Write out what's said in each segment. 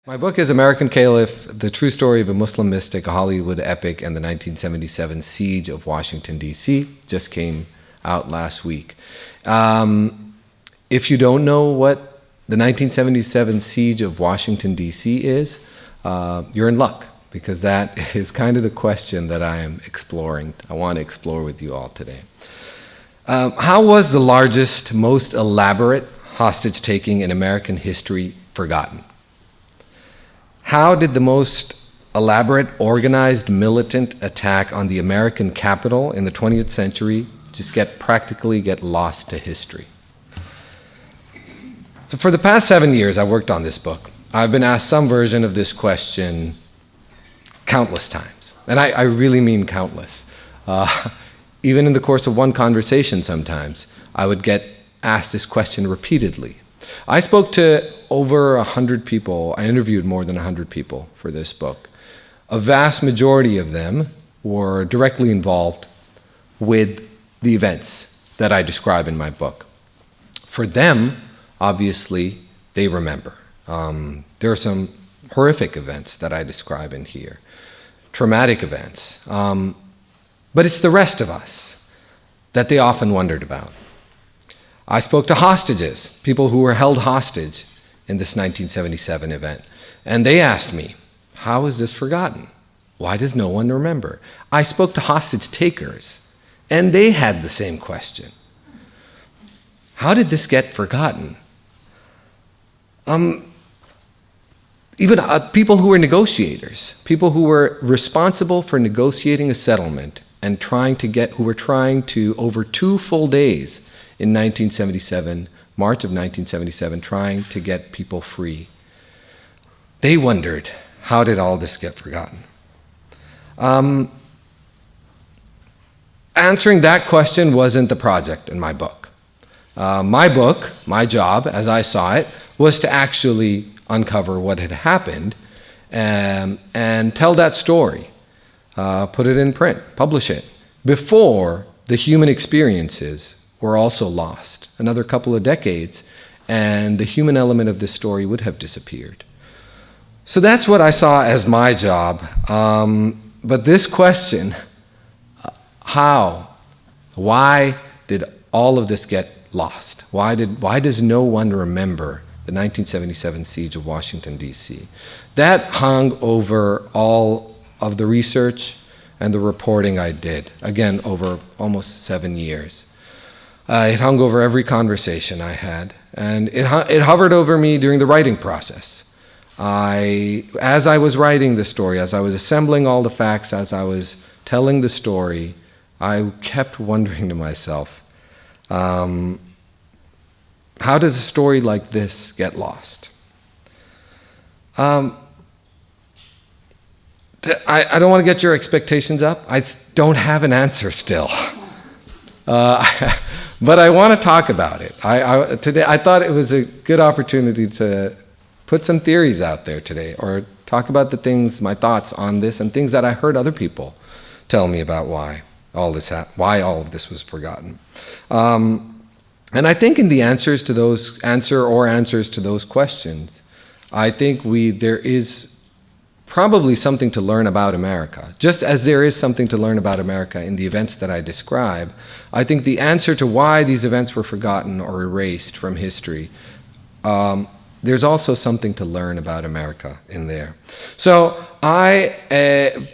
My book is American Caliph, The True Story of a Muslim Mystic, a Hollywood Epic, and the 1977 Siege of Washington, D.C. Just came out last week. If you don't know what the 1977 Siege of Washington, D.C. is, you're in luck, because that is kind of the question that I am exploring. I want to explore with you all today. How was the largest, most elaborate hostage-taking in American history forgotten? How did the most elaborate, organized, militant attack on the American Capitol in the 20th century just practically get lost to history? So for the past 7 years, I've worked on this book. I've been asked some version of this question countless times, and I really mean countless. Even in the course of one conversation sometimes, I would get asked this question repeatedly. I spoke to over 100 people. I interviewed more than 100 people for this book. A vast majority of them were directly involved with the events that I describe in my book. For them, obviously, they remember. There are some horrific events that I describe in here, traumatic events. But it's the rest of us that they often wondered about. I spoke to hostages, people who were held hostage in this 1977 event, and they asked me, how is this forgotten? Why does no one remember? I spoke to hostage takers, and they had the same question. How did this get forgotten? Even people who were negotiators, people who were responsible for negotiating a settlement and who were trying to, over 2 full days in 1977, March of 1977, trying to get people free. They wondered, how did all this get forgotten? Answering that question wasn't the project in my book. My job, as I saw it, was to actually uncover what had happened and tell that story, put it in print, publish it, before the human experiences were also lost. Another couple of decades, and the human element of this story would have disappeared. So that's what I saw as my job. But this question, why did all of this get lost? Why does no one remember the 1977 Siege of Washington, D.C.? That hung over all of the research and the reporting I did, again, over almost 7 years. It hung over every conversation I had, and it hovered over me during the writing process. As I was writing the story, as I was assembling all the facts, as I was telling the story, I kept wondering to myself, how does a story like this get lost? I don't want to get your expectations up. I don't have an answer still. But I want to talk about it. Today, I thought it was a good opportunity to put some theories out there today, or talk about my thoughts on this, and things that I heard other people tell me about why all of this was forgotten. And I think in the answers to those questions, I think there is probably something to learn about America. Just as there is something to learn about America in the events that I describe, I think the answer to why these events were forgotten or erased from history, there's also something to learn about America in there. So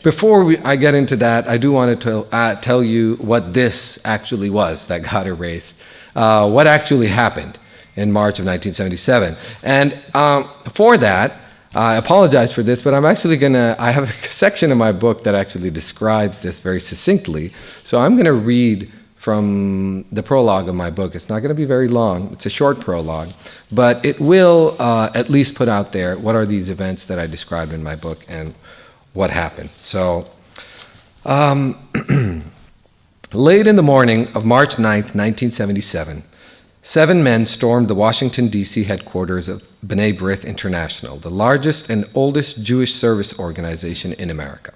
before I get into that, I do want to tell you what this actually was that got erased, what actually happened in March of 1977. And for that, I apologize for this, but I have a section in my book that actually describes this very succinctly. So I'm going to read from the prologue of my book. It's not going to be very long. It's a short prologue, but it will at least put out there what are these events that I described in my book and what happened. So late in the morning of March 9th, 1977, 7 men stormed the Washington, D.C. headquarters of B'nai B'rith International, the largest and oldest Jewish service organization in America.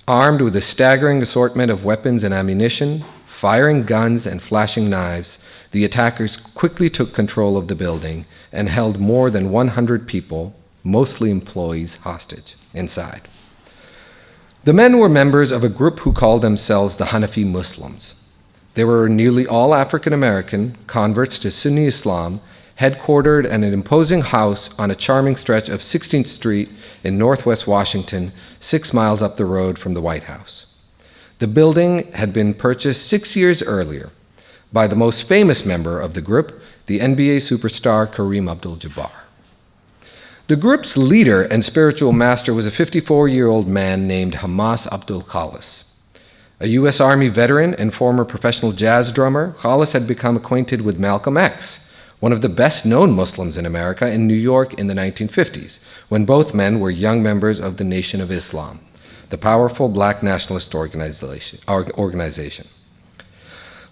Armed with a staggering assortment of weapons and ammunition, firing guns and flashing knives, the attackers quickly took control of the building and held more than 100 people, mostly employees, hostage inside. The men were members of a group who called themselves the Hanafi Muslims. They were nearly all African American, converts to Sunni Islam, headquartered in an imposing house on a charming stretch of 16th Street in Northwest Washington, 6 miles up the road from the White House. The building had been purchased 6 years earlier by the most famous member of the group, the NBA superstar Kareem Abdul-Jabbar. The group's leader and spiritual master was a 54-year-old man named Hamas Abdul Khalis. A U.S. Army veteran and former professional jazz drummer, Khalis had become acquainted with Malcolm X, one of the best-known Muslims in America, in New York in the 1950s, when both men were young members of the Nation of Islam, the powerful black nationalist organization.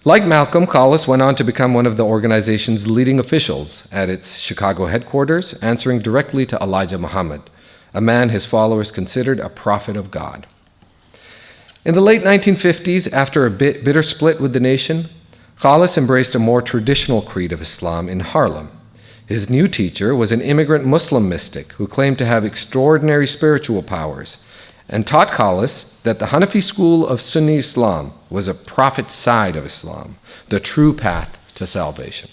Like Malcolm, Khalis went on to become one of the organization's leading officials at its Chicago headquarters, answering directly to Elijah Muhammad, a man his followers considered a prophet of God. In the late 1950s, after a bitter split with the nation, Khalis embraced a more traditional creed of Islam in Harlem. His new teacher was an immigrant Muslim mystic who claimed to have extraordinary spiritual powers and taught Khalis that the Hanafi school of Sunni Islam was a prophet's side of Islam, the true path to salvation.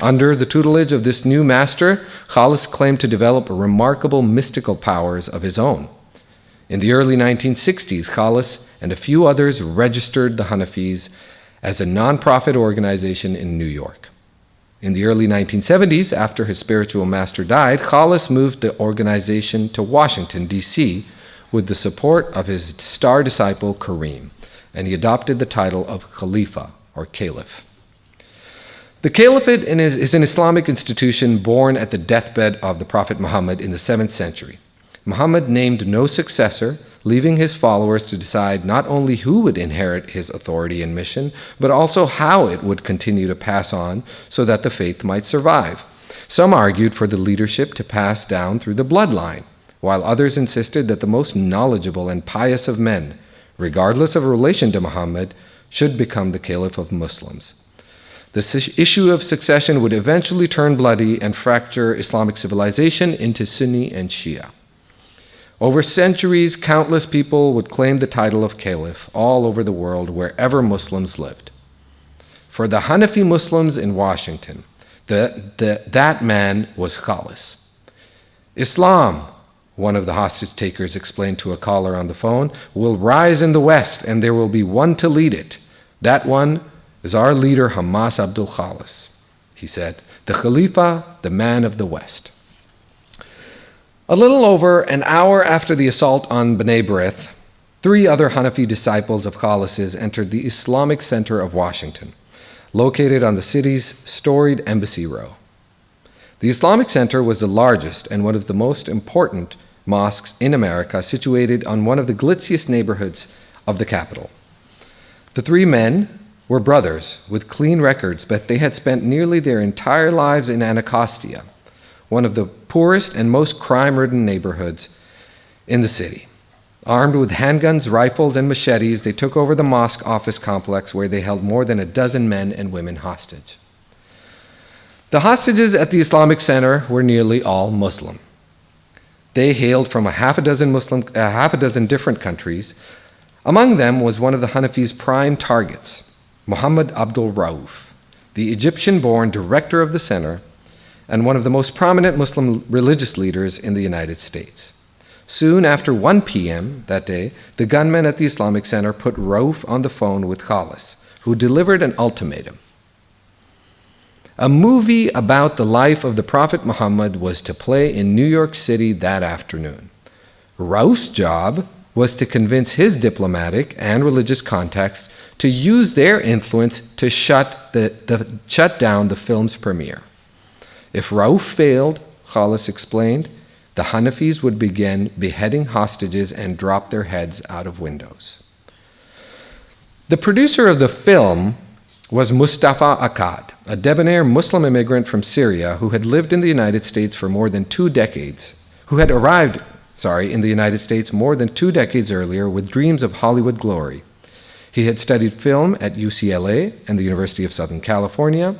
Under the tutelage of this new master, Khalis claimed to develop remarkable mystical powers of his own. In the early 1960s, Khalis and a few others registered the Hanafis as a nonprofit organization in New York. In the early 1970s, after his spiritual master died, Khalis moved the organization to Washington, D.C., with the support of his star disciple Kareem, and he adopted the title of Khalifa, or Caliph. The Caliphate is an Islamic institution born at the deathbed of the Prophet Muhammad in the 7th century. Muhammad named no successor, leaving his followers to decide not only who would inherit his authority and mission, but also how it would continue to pass on so that the faith might survive. Some argued for the leadership to pass down through the bloodline, while others insisted that the most knowledgeable and pious of men, regardless of relation to Muhammad, should become the Caliph of Muslims. The issue of succession would eventually turn bloody and fracture Islamic civilization into Sunni and Shia. Over centuries, countless people would claim the title of Caliph all over the world, wherever Muslims lived. For the Hanafi Muslims in Washington, that man was Khalis. Islam, one of the hostage takers explained to a caller on the phone, will rise in the West and there will be one to lead it. That one is our leader Hamas Abdul Khalis, he said, the Khalifa, the man of the West. A little over an hour after the assault on B'nai B'rith, 3 other Hanafi disciples of Khalis's entered the Islamic Center of Washington, located on the city's storied Embassy Row. The Islamic Center was the largest and one of the most important mosques in America, situated on one of the glitziest neighborhoods of the capital. The 3 men were brothers with clean records, but they had spent nearly their entire lives in Anacostia, one of the poorest and most crime-ridden neighborhoods in the city. Armed with handguns, rifles, and machetes, they took over the mosque office complex where they held more than a dozen men and women hostage. The hostages at the Islamic Center were nearly all Muslim. They hailed from a half a dozen different countries. Among them was one of the Hanafi's prime targets, Muhammad Abdul Rauf, the Egyptian-born director of the center and one of the most prominent Muslim religious leaders in the United States. Soon after 1 p.m. that day, the gunmen at the Islamic Center put Rauf on the phone with Khalis, who delivered an ultimatum. A movie about the life of the Prophet Muhammad was to play in New York City that afternoon. Rauf's job was to convince his diplomatic and religious contacts to use their influence to shut down the film's premiere. If Rauf failed, Khalis explained, the Hanafis would begin beheading hostages and drop their heads out of windows. The producer of the film was Mustafa Akkad, a debonair Muslim immigrant from Syria who had lived in the United States for more than 2 decades, who had arrived in the United States more than 2 decades earlier with dreams of Hollywood glory. He had studied film at UCLA and the University of Southern California.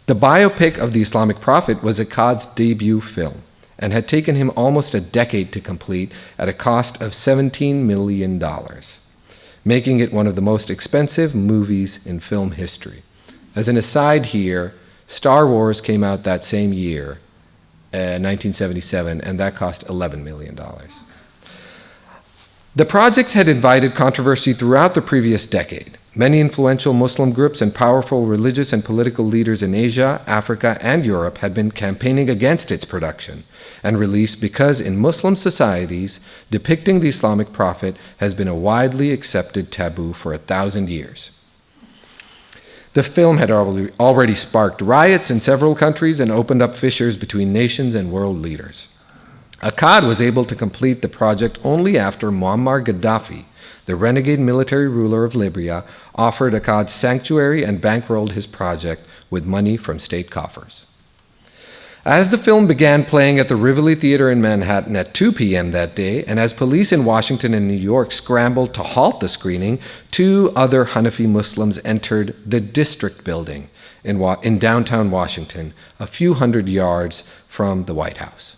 The biopic of the Islamic prophet was Akkad's debut film, and had taken him almost a decade to complete at a cost of $17 million, making it one of the most expensive movies in film history. As an aside here, Star Wars came out that same year, 1977, and that cost $11 million. The project had invited controversy throughout the previous decade. Many influential Muslim groups and powerful religious and political leaders in Asia, Africa, and Europe had been campaigning against its production and release because in Muslim societies, depicting the Islamic prophet has been a widely accepted taboo for 1,000 years. The film had already sparked riots in several countries and opened up fissures between nations and world leaders. Akkad was able to complete the project only after Muammar Gaddafi, the renegade military ruler of Libya, offered Akkad sanctuary and bankrolled his project with money from state coffers. As the film began playing at the Rivoli Theater in Manhattan at 2 p.m. that day, and as police in Washington and New York scrambled to halt the screening, 2 other Hanafi Muslims entered the District Building in downtown Washington, a few hundred yards from the White House.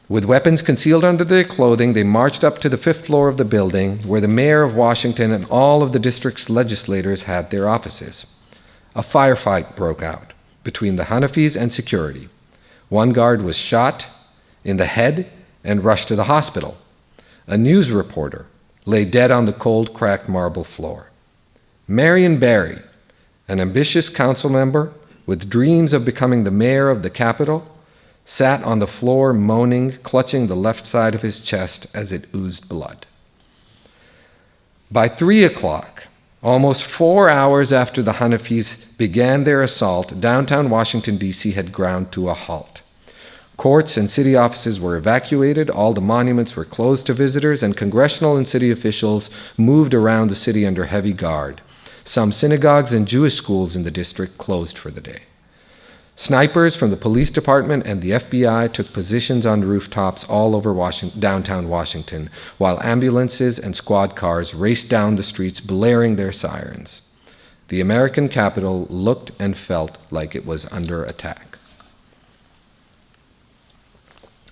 With weapons concealed under their clothing, they marched up to the 5th floor of the building, where the mayor of Washington and all of the district's legislators had their offices. A firefight broke out between the Hanafis and security. One guard was shot in the head and rushed to the hospital. A news reporter lay dead on the cold, cracked marble floor. Marion Barry, an ambitious council member with dreams of becoming the mayor of the capital, sat on the floor moaning, clutching the left side of his chest as it oozed blood. By 3 o'clock, almost 4 hours after the Hanafis began their assault, downtown Washington, D.C. had ground to a halt. Courts and city offices were evacuated, all the monuments were closed to visitors, and congressional and city officials moved around the city under heavy guard. Some synagogues and Jewish schools in the district closed for the day. Snipers from the police department and the FBI took positions on rooftops all over downtown Washington, while ambulances and squad cars raced down the streets blaring their sirens. The American Capitol looked and felt like it was under attack.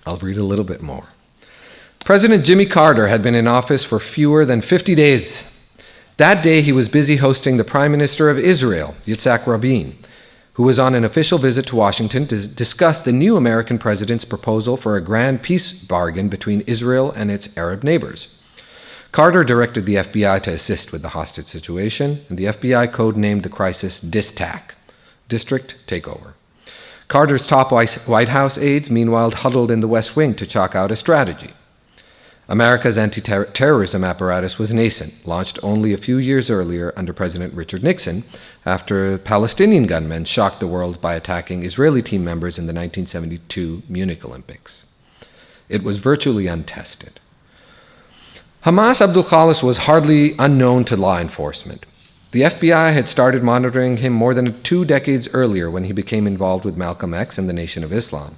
I'll read a little bit more. President Jimmy Carter had been in office for fewer than 50 days. That day he was busy hosting the Prime Minister of Israel, Yitzhak Rabin, who was on an official visit to Washington to discuss the new American president's proposal for a grand peace bargain between Israel and its Arab neighbors. Carter directed the FBI to assist with the hostage situation, and the FBI codenamed the crisis DISTAC, District Takeover. Carter's top White House aides, meanwhile, huddled in the West Wing to chalk out a strategy. America's anti-terrorism apparatus was nascent, launched only a few years earlier under President Richard Nixon, after Palestinian gunmen shocked the world by attacking Israeli team members in the 1972 Munich Olympics. It was virtually untested. Hamas Abdul Khalis was hardly unknown to law enforcement. The FBI had started monitoring him more than 2 decades earlier when he became involved with Malcolm X and the Nation of Islam.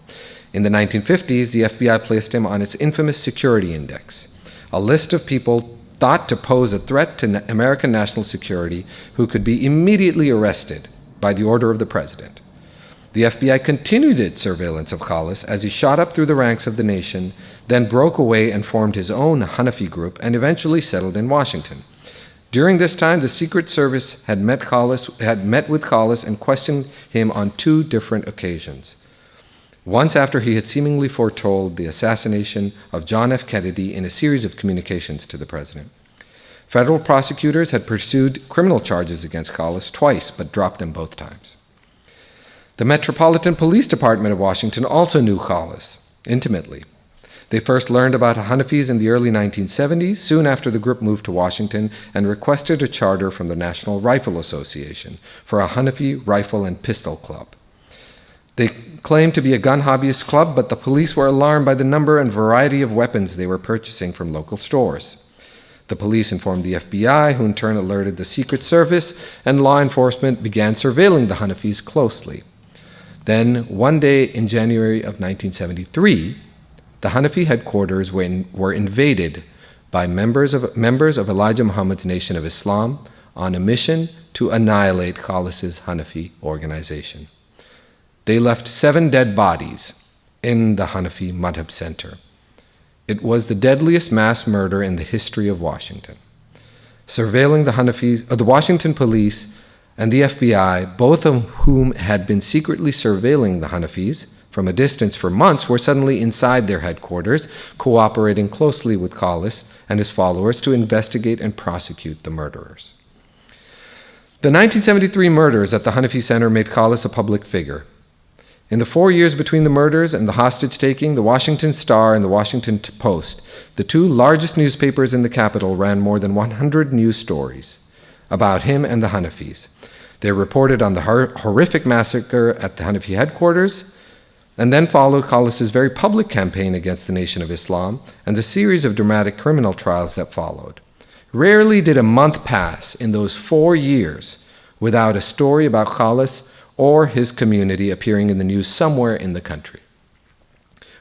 In the 1950s, the FBI placed him on its infamous security index, a list of people thought to pose a threat to American national security who could be immediately arrested by the order of the president. The FBI continued its surveillance of Khalis as he shot up through the ranks of the nation, then broke away and formed his own Hanafi group and eventually settled in Washington. During this time, the Secret Service had met with Khalis and questioned him on 2 different occasions. Once after he had seemingly foretold the assassination of John F. Kennedy in a series of communications to the president. Federal prosecutors had pursued criminal charges against Khalis twice, but dropped them both times. The Metropolitan Police Department of Washington also knew Khalis intimately. They first learned about Hanafis in the early 1970s, soon after the group moved to Washington, and requested a charter from the National Rifle Association for a Hanafi rifle and pistol club. They claimed to be a gun hobbyist club, but the police were alarmed by the number and variety of weapons they were purchasing from local stores. The police informed the FBI, who in turn alerted the Secret Service, and law enforcement began surveilling the Hanafis closely. Then, one day in January of 1973, the Hanafi headquarters were invaded by members of Elijah Muhammad's Nation of Islam on a mission to annihilate Khalis's Hanafi organization. They left 7 dead bodies, in the Hanafi Madhab Center. It was the deadliest mass murder in the history of Washington. Surveilling the Washington police and the FBI, both of whom had been secretly surveilling the Hanafis from a distance for months, were suddenly inside their headquarters, cooperating closely with Caliph and his followers to investigate and prosecute the murderers. The 1973 murders at the Hanafi Center made Caliph a public figure. In the 4 years between the murders and the hostage-taking, the Washington Star and the Washington Post, the two largest newspapers in the capital, ran more than 100 news stories about him and the Hanafis. They reported on the horrific massacre at the Hanafi headquarters, and then followed Caliph's very public campaign against the Nation of Islam and the series of dramatic criminal trials that followed. Rarely did a month pass in those 4 years without a story about Caliph or his community appearing in the news somewhere in the country.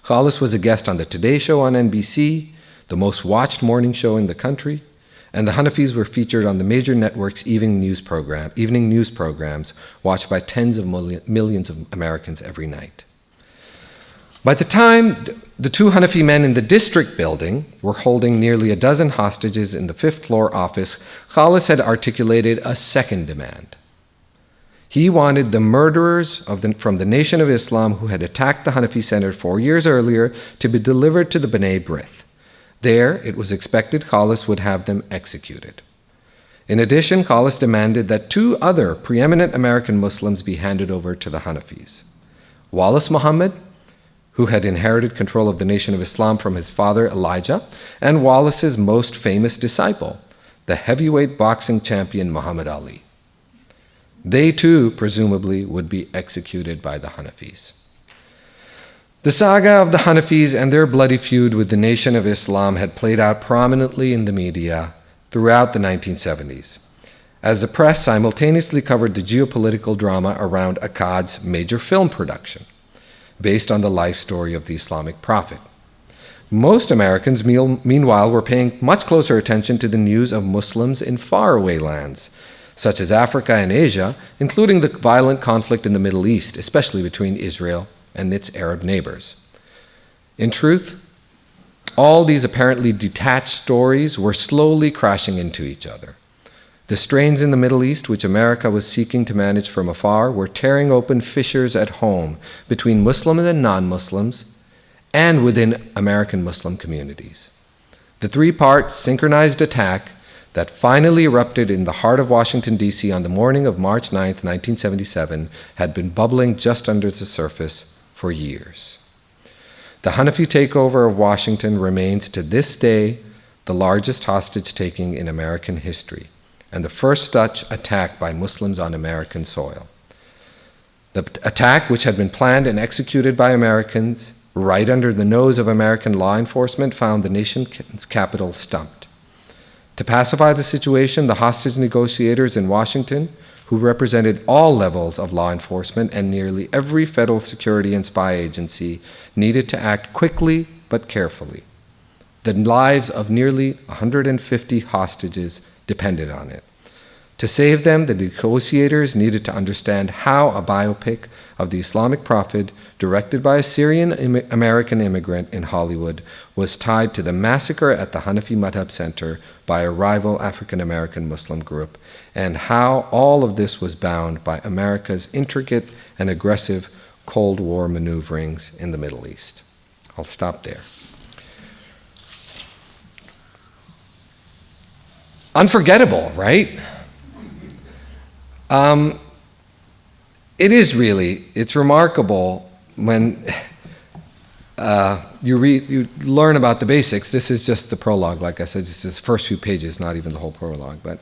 Caliph was a guest on the Today Show on NBC, the most watched morning show in the country, and the Hanafis were featured on the major networks' evening news programs watched by tens of millions of Americans every night. By the time the two Hanafi men in the district building were holding nearly a dozen hostages in the fifth-floor office, Caliph had articulated a second demand. He wanted the murderers from the Nation of Islam who had attacked the Hanafi Center 4 years earlier to be delivered to the B'nai B'rith. There, it was expected Caliph would have them executed. In addition, Caliph demanded that 2 other preeminent American Muslims be handed over to the Hanafis. Wallace Muhammad, who had inherited control of the Nation of Islam from his father Elijah, and Wallace's most famous disciple, the heavyweight boxing champion Muhammad Ali. They too, presumably, would be executed by the Hanafis. The saga of the Hanafis and their bloody feud with the Nation of Islam had played out prominently in the media throughout the 1970s, as the press simultaneously covered the geopolitical drama around Akkad's major film production, based on the life story of the Islamic prophet. Most Americans, meanwhile, were paying much closer attention to the news of Muslims in faraway lands, such as Africa and Asia, including the violent conflict in the Middle East, especially between Israel and its Arab neighbors. In truth, all these apparently detached stories were slowly crashing into each other. The strains in the Middle East, which America was seeking to manage from afar, were tearing open fissures at home between Muslims and non-Muslims and within American Muslim communities. The 3-part synchronized attack that finally erupted in the heart of Washington, D.C. on the morning of March 9, 1977, had been bubbling just under the surface for years. The Hanafi takeover of Washington remains to this day the largest hostage-taking in American history, and the first such attack by Muslims on American soil. The attack, which had been planned and executed by Americans right under the nose of American law enforcement, found the nation's capital stumped. To pacify the situation, the hostage negotiators in Washington, who represented all levels of law enforcement and nearly every federal security and spy agency, needed to act quickly but carefully. The lives of nearly 150 hostages depended on it. To save them, the negotiators needed to understand how a biopic of the Islamic prophet, directed by a Syrian-American immigrant in Hollywood, was tied to the massacre at the Hanafi Madhab Center by a rival African-American Muslim group, and how all of this was bound by America's intricate and aggressive Cold War maneuverings in the Middle East. I'll stop there. Unforgettable, right? It's remarkable when you learn about the basics. This is just the prologue, like I said, this is the first few pages, not even the whole prologue. But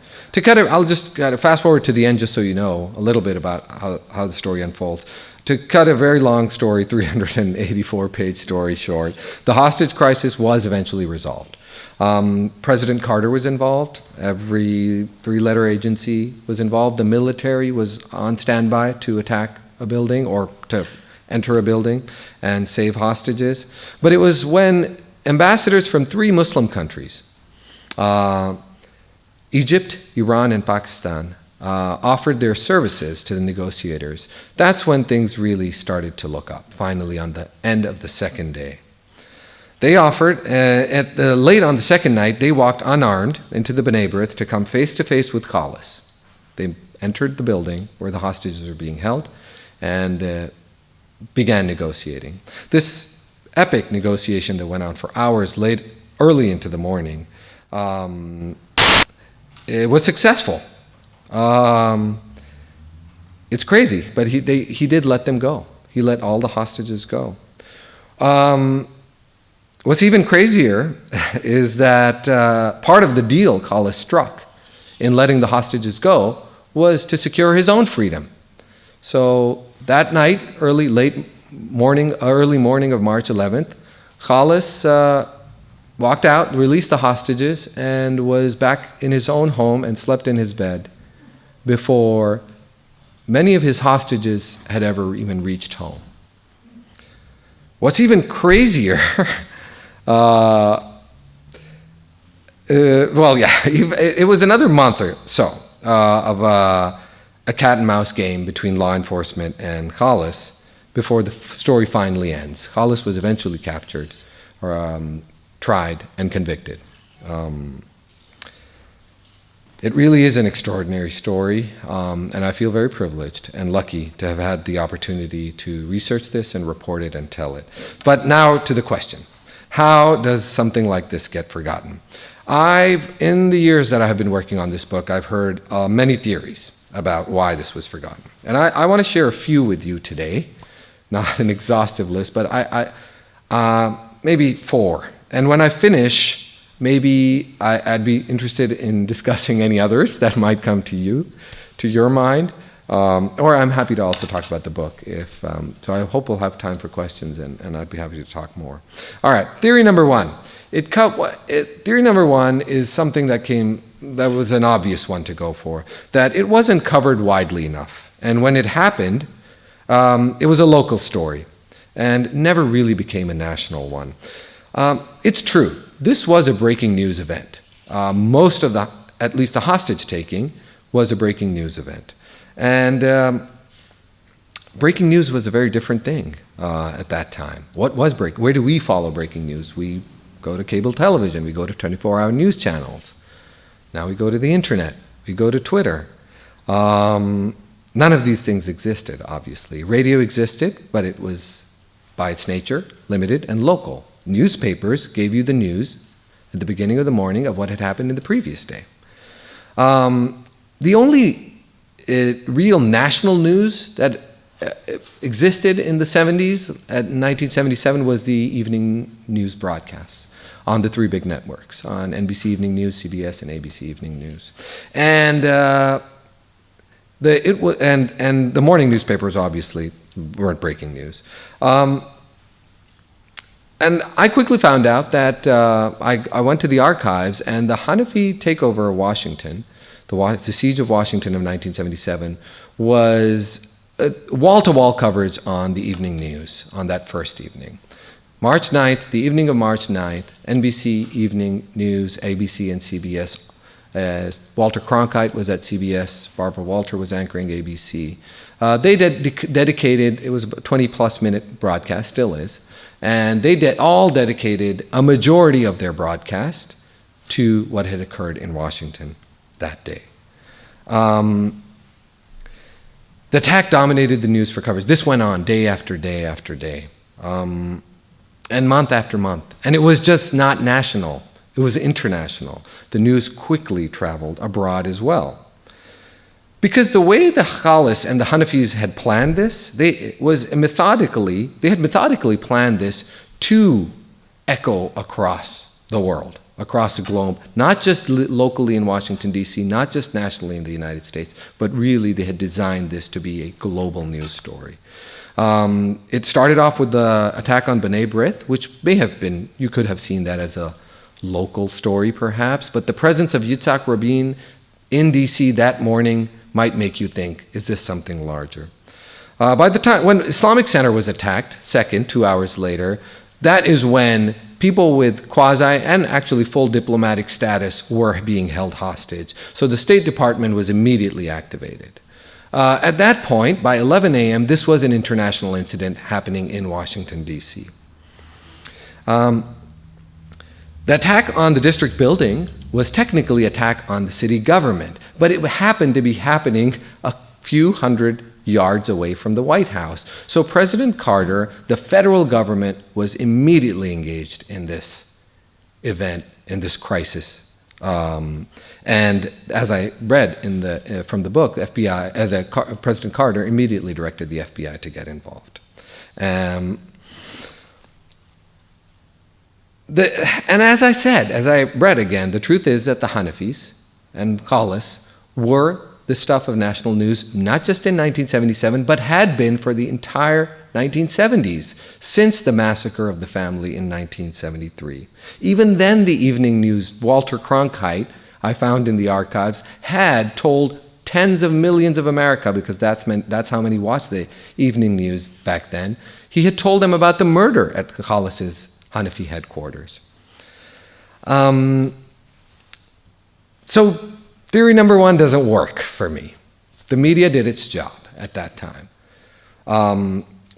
I'll just fast forward to the end just so you know a little bit about how the story unfolds. To cut a very long story, 384-page story short, the hostage crisis was eventually resolved. President Carter was involved. Every 3-letter agency was involved. The military was on standby to attack a building or to enter a building and save hostages. But it was when ambassadors from 3 Muslim countries, Egypt, Iran, and Pakistan, offered their services to the negotiators, that's when things really started to look up, finally on the end of the second day. They offered, late on the second night, they walked unarmed into the B'nai B'rith to come face to face with Caliph. They entered the building where the hostages were being held and began negotiating. This epic negotiation that went on for hours early into the morning, it was successful. It's crazy, but he did let them go. He let all the hostages go. What's even crazier is that part of the deal Caliph struck in letting the hostages go was to secure his own freedom. So that night, early morning of March 11th, Caliph walked out, released the hostages, and was back in his own home and slept in his bed before many of his hostages had ever even reached home. What's even crazier, it was another month or so of a cat and mouse game between law enforcement and Caliph before the story finally ends. Caliph was eventually captured, or tried and convicted. It really is an extraordinary story, and I feel very privileged and lucky to have had the opportunity to research this and report it and tell it. But now to the question, how does something like this get forgotten? In the years that I have been working on this book, I've heard many theories about why this was forgotten. And I want to share a few with you today, not an exhaustive list, but maybe 4. And when I finish, maybe I'd be interested in discussing any others that might come to your mind, or I'm happy to also talk about the book. So I hope we'll have time for questions, and I'd be happy to talk more. All right, theory number 1. Theory number 1 is something that was an obvious one to go for, that it wasn't covered widely enough. And when it happened, it was a local story and never really became a national one. It's true. This was a breaking news event. Most of at least the hostage taking was a breaking news event. And breaking news was a very different thing at that time. What was breaking? Where do we follow breaking news? We go to cable television. We go to 24-hour news channels. Now we go to the internet. We go to Twitter. None of these things existed, obviously. Radio existed, but it was, by its nature, limited and local. Newspapers gave you the news at the beginning of the morning of what had happened in the previous day. The only real national news that existed in the 70s, at 1977, was the evening news broadcasts on the 3 big networks, on NBC Evening News, CBS, and ABC Evening News. And the morning newspapers obviously weren't breaking news. And I quickly found out that I went to the archives, and the Hanafi takeover of Washington, the siege of Washington of 1977, was wall-to-wall coverage on the evening news on that first evening. March 9th, the evening of March 9th, NBC Evening News, ABC, and CBS. Walter Cronkite was at CBS. Barbara Walter was anchoring ABC. They dedicated, it was a 20-plus minute broadcast, still is, and they all dedicated a majority of their broadcast to what had occurred in Washington that day. The attack dominated the news for coverage. This went on day after day after day, and month after month. And it was just not national. It was international. The news quickly traveled abroad as well. Because the way the Caliph and the Hanafis had planned this, they had methodically planned this to echo across the world, across the globe, not just locally in Washington, D.C., not just nationally in the United States, but really they had designed this to be a global news story. It started off with the attack on B'nai B'rith, which may have been, you could have seen that as a local story perhaps, but the presence of Yitzhak Rabin in D.C. that morning might make you think, is this something larger? By the time, when Islamic Center was attacked, second, 2 hours later, that is when People with quasi and actually full diplomatic status were being held hostage. So the State Department was immediately activated. At that point, by 11 a.m., this was an international incident happening in Washington, D.C. The attack on the district building was technically an attack on the city government, but it happened to be happening a few hundred yards away from the White House. So President Carter, the federal government, was immediately engaged in this event, in this crisis. And as I read from the book, President Carter immediately directed the FBI to get involved. And as I said, as I read again, the truth is that the Hanafis and Caliph were the stuff of national news, not just in 1977, but had been for the entire 1970s, since the massacre of the family in 1973. Even then, the evening news, Walter Cronkite, I found in the archives, had told tens of millions of America, because that's how many watched the evening news back then. He had told them about the murder at Caliph's Hanafi headquarters. So theory number one doesn't work for me. The media did its job at that time.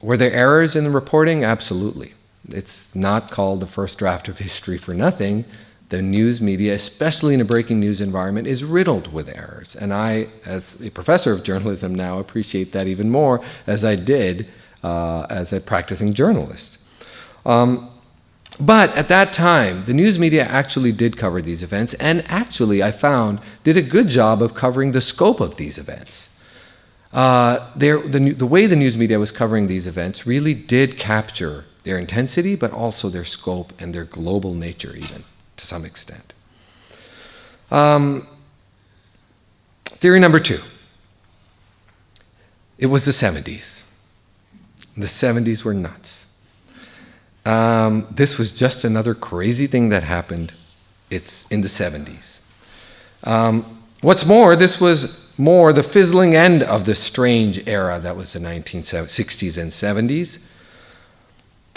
Were there errors in the reporting? Absolutely. It's not called the first draft of history for nothing. The news media, especially in a breaking news environment, is riddled with errors. And I, as a professor of journalism now, appreciate that even more as I did as a practicing journalist. But at that time, the news media actually did cover these events, and actually, I found, did a good job of covering the scope of these events. The way the news media was covering these events really did capture their intensity, but also their scope and their global nature, even, to some extent. Theory number two. It was the 70s. The 70s were nuts. This was just another crazy thing that happened. It's in the 70s. What's more, this was more the fizzling end of the strange era that was the 1960s and 70s.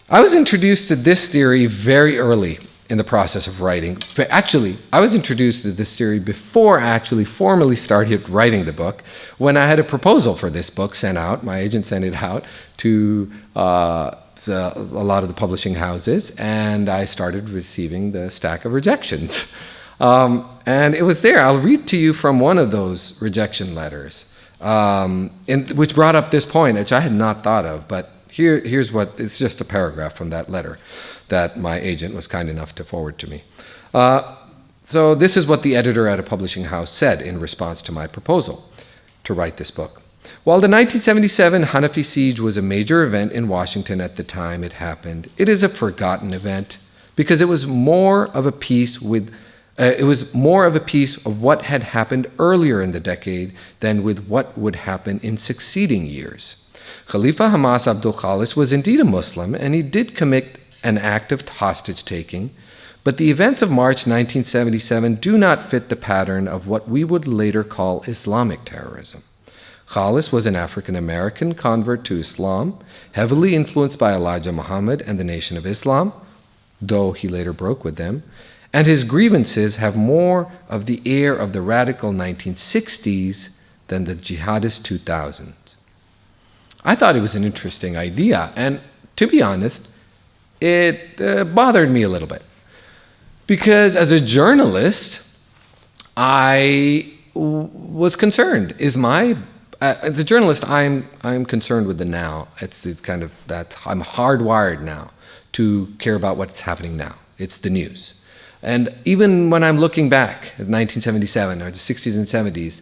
I was introduced to this theory very early in the process of writing. But actually, I was introduced to this theory before I actually formally started writing the book, when I had a proposal for this book sent out. My agent sent it out to a lot of the publishing houses, and I started receiving the stack of rejections. And it was there. I'll read to you from one of those rejection letters, which brought up this point, which I had not thought of, but here's what, it's just a paragraph from that letter that my agent was kind enough to forward to me. So this is what the editor at a publishing house said in response to my proposal to write this book. While the 1977 Hanafi siege was a major event in Washington at the time it happened, it is a forgotten event because it was more of a piece of what had happened earlier in the decade than with what would happen in succeeding years. Khalifa Hamas Abdul Khalis was indeed a Muslim, and he did commit an act of hostage-taking, but the events of March 1977 do not fit the pattern of what we would later call Islamic terrorism. Khalis was an African-American convert to Islam, heavily influenced by Elijah Muhammad and the Nation of Islam, though he later broke with them, and his grievances have more of the air of the radical 1960s than the jihadist 2000s. I thought it was an interesting idea, and to be honest, it bothered me a little bit. Because as a journalist, I was concerned. As a journalist, I'm concerned with the now. It's the kind of that I'm hardwired now to care about what's happening now. It's the news. And even when I'm looking back at 1977 or the 60s and 70s,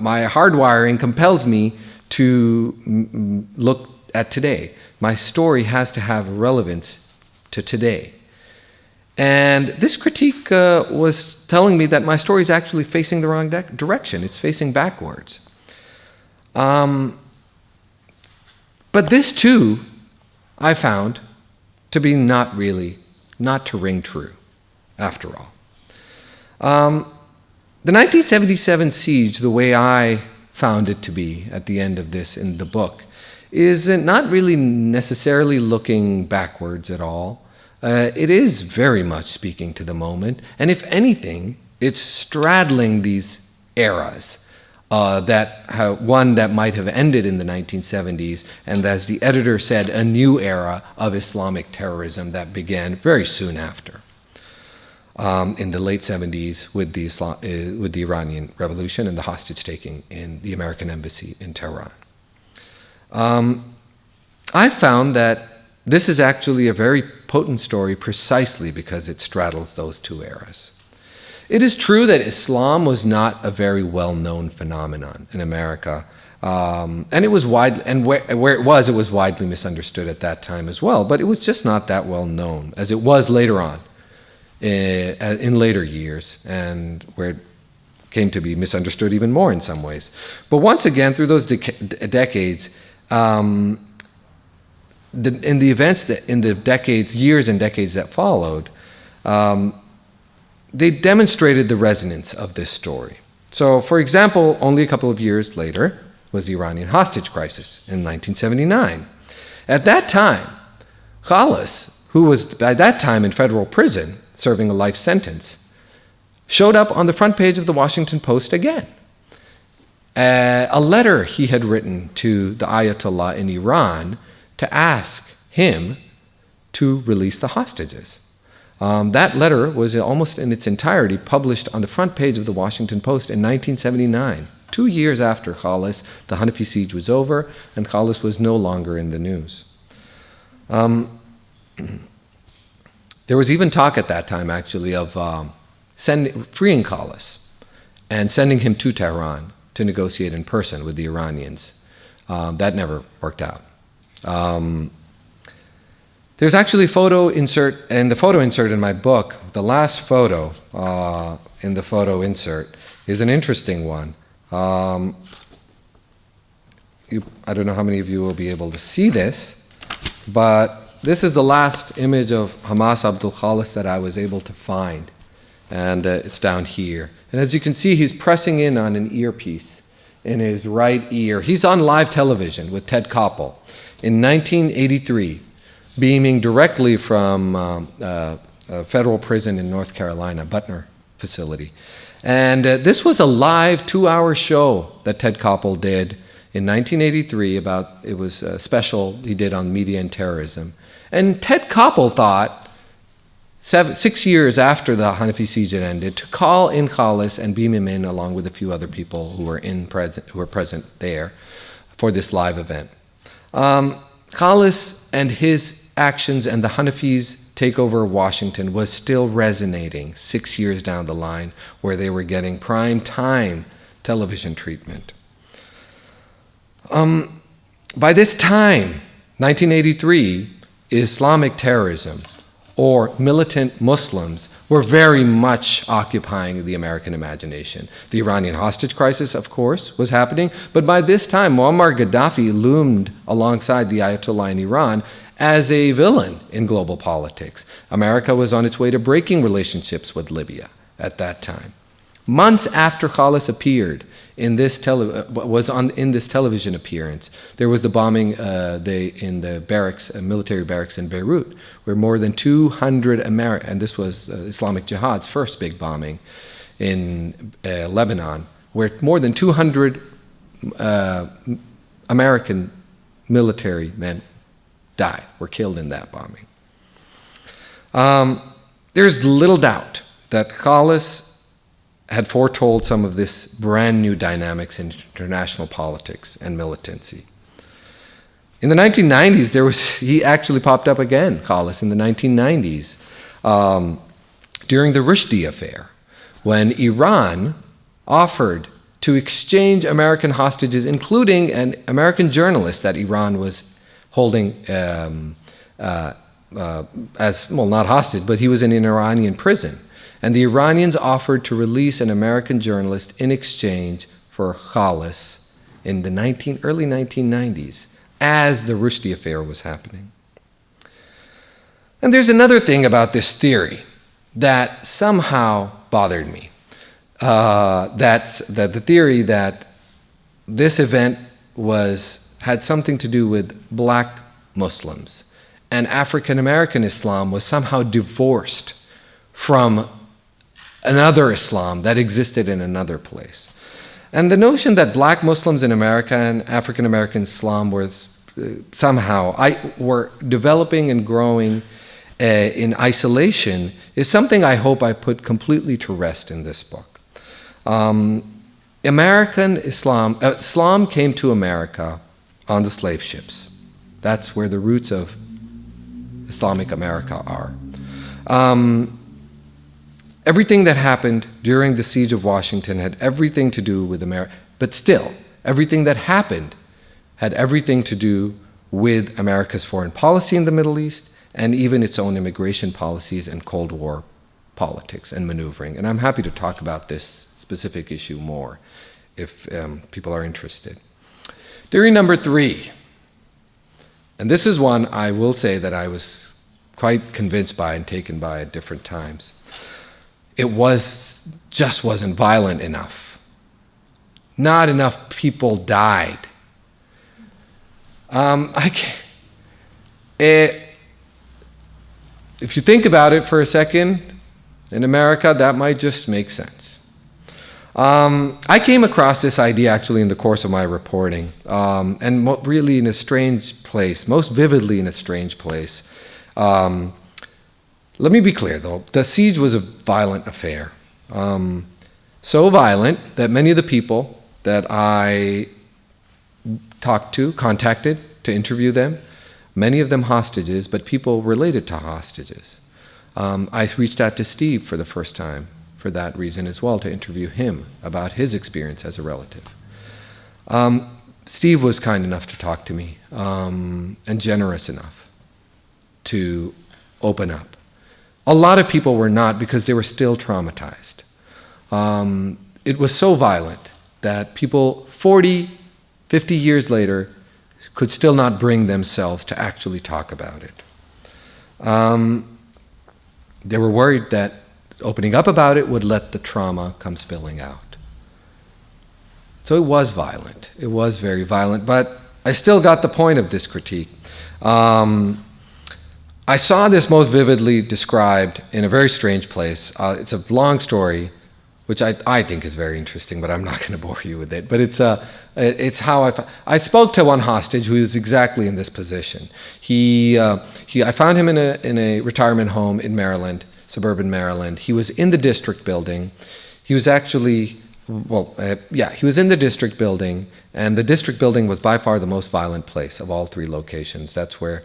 my hardwiring compels me to look at today. My story has to have relevance to today. And this critique was telling me that my story is actually facing the wrong direction. It's facing backwards. But this too, I found to be not to ring true, after all. The 1977 siege, the way I found it to be at the end of this in the book, is not really necessarily looking backwards at all. it is very much speaking to the moment, and if anything, it's straddling these eras. One that might have ended in the 1970s, and as the editor said, a new era of Islamic terrorism that began very soon after, in the late 70s with the Iranian Revolution and the hostage-taking in the American embassy in Tehran. I found that this is actually a very potent story precisely because it straddles those two eras. It is true that Islam was not a very well-known phenomenon in America, and it was where it was widely misunderstood at that time as well. But it was just not that well known as it was later on, in later years, and where it came to be misunderstood even more in some ways. But once again, through those decades, in the years and decades that followed. They demonstrated the resonance of this story. So, for example, only a couple of years later was the Iranian hostage crisis in 1979. At that time, Khalis, who was by that time in federal prison serving a life sentence, showed up on the front page of the Washington Post again. A letter he had written to the Ayatollah in Iran to ask him to release the hostages. That letter was almost in its entirety published on the front page of the Washington Post in 1979, 2 years after Khalis, the Hanafi siege was over, and Khalis was no longer in the news. There was even talk at that time, actually, of freeing Khalis and sending him to Tehran to negotiate in person with the Iranians. That never worked out. There's actually a photo insert, and the photo insert in my book, the last photo in the photo insert is an interesting one. I don't know how many of you will be able to see this, but this is the last image of Hamas Abdul Khalis that I was able to find, and it's down here. And as you can see, he's pressing in on an earpiece in his right ear. He's on live television with Ted Koppel in 1983. Beaming directly from a federal prison in North Carolina, Butner facility. And this was a live 2-hour show that Ted Koppel did in 1983 it was a special he did on media and terrorism. And Ted Koppel thought, 6 years after the Hanafi siege had ended, to call in Khalis and beam him in along with a few other people who were present there for this live event. Khalis and his actions and the Hanafis' takeover of Washington was still resonating 6 years down the line, where they were getting prime time television treatment. By this time, 1983, Islamic terrorism or militant Muslims were very much occupying the American imagination. The Iranian hostage crisis, of course, was happening, but by this time, Muammar Gaddafi loomed alongside the Ayatollah in Iran as a villain in global politics. America was on its way to breaking relationships with Libya at that time. Months after Khalis appeared in this television appearance, there was the bombing in the barracks, military barracks in Beirut, where more than 200 and this was Islamic Jihad's first big bombing in Lebanon, where more than 200 American military men were killed in that bombing. There's little doubt that Khalis had foretold some of this brand new dynamics in international politics and militancy. In the 1990s, he actually popped up again, Khalis, in the 1990s, during the Rushdie affair, when Iran offered to exchange American hostages, including an American journalist that Iran was holding not hostage, but he was in an Iranian prison. And the Iranians offered to release an American journalist in exchange for Khalis in the early 1990s, as the Rushdie affair was happening. And there's another thing about this theory that somehow bothered me. That's the theory that this event had something to do with black Muslims and African American Islam was somehow divorced from another Islam that existed in another place. And the notion that black Muslims in America and African American Islam were were developing and growing in isolation is something I hope I put completely to rest in this book. American Islam came to America on the slave ships. That's where the roots of Islamic America are. Everything that happened during the siege of Washington had everything to do with America, but still, everything that happened had everything to do with America's foreign policy in the Middle East and even its own immigration policies and Cold War politics and maneuvering. And I'm happy to talk about this specific issue more if people are interested. Theory number 3, and this is one I will say that I was quite convinced by and taken by at different times. It just wasn't violent enough. Not enough people died. If you think about it for a second, in America, that might just make sense. I came across this idea actually in the course of my reporting, and really in a strange place, most vividly in a strange place. Let me be clear, though. The siege was a violent affair. So violent that many of the people that I contacted to interview them, many of them hostages, but people related to hostages. I reached out to Steve for the first time for that reason as well, to interview him about his experience as a relative. Steve was kind enough to talk to me and generous enough to open up. A lot of people were not because they were still traumatized. It was so violent that people 40, 50 years later could still not bring themselves to actually talk about it. They were worried that opening up about it would let the trauma come spilling out. So it was violent. It was very violent, but I still got the point of this critique. I saw this most vividly described in a very strange place. It's a long story, which I think is very interesting, but I'm not going to bore you with it. But it's how I spoke to one hostage who is exactly in this position. I found him in a retirement home in Maryland, suburban Maryland. He was in the district building. He was actually, he was in the district building, and the district building was by far the most violent place of all 3 locations. That's where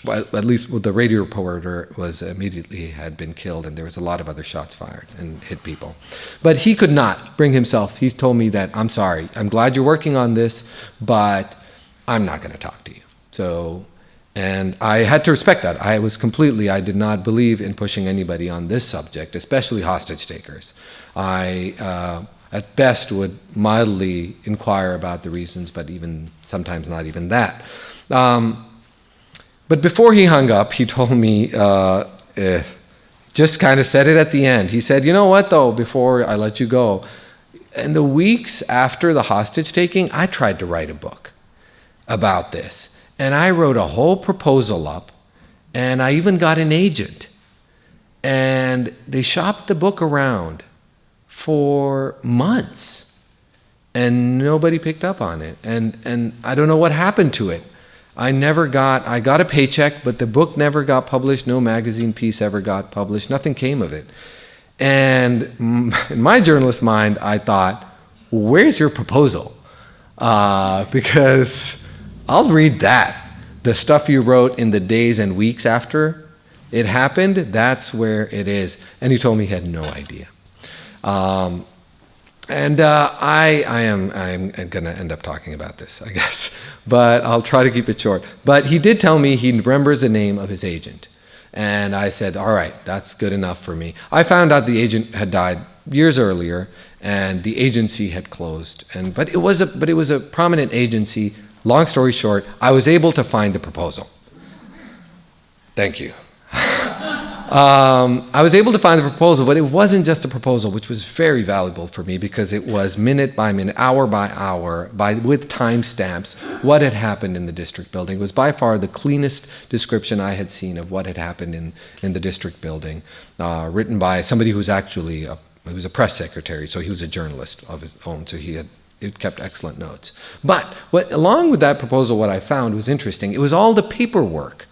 at least the radio reporter had been killed, and there was a lot of other shots fired and hit people. But he could not bring himself. He told me that, I'm sorry, I'm glad you're working on this, but I'm not going to talk to you. And I had to respect that. I did not believe in pushing anybody on this subject, especially hostage takers. I, at best, would mildly inquire about the reasons, but even sometimes not even that. But before he hung up, he told me, just kind of said it at the end. He said, you know what, though, before I let you go, in the weeks after the hostage taking, I tried to write a book about this. And I wrote a whole proposal up, and I even got an agent. And they shopped the book around for months, and nobody picked up on it. And I don't know what happened to it. I got a paycheck, but the book never got published. No magazine piece ever got published. Nothing came of it. And in my journalist mind, I thought, where's your proposal? Because I'll read that. The stuff you wrote in the days and weeks after it happened, that's where it is. And he told me he had no idea. I'm going to end up talking about this, I guess, but I'll try to keep it short. But he did tell me he remembers the name of his agent. And I said, all right, that's good enough for me. I found out the agent had died years earlier, and the agency had closed. But it was a prominent agency. Long story short, I was able to find the proposal. Thank you. I was able to find the proposal, but it wasn't just a proposal, which was very valuable for me because it was minute by minute, hour by hour, with timestamps, what had happened in the district building. It was by far the cleanest description I had seen of what had happened in the district building, written by somebody who's actually he was a press secretary, so he was a journalist of his own, so he kept excellent notes. But along with that proposal, what I found was interesting. It was all the paperwork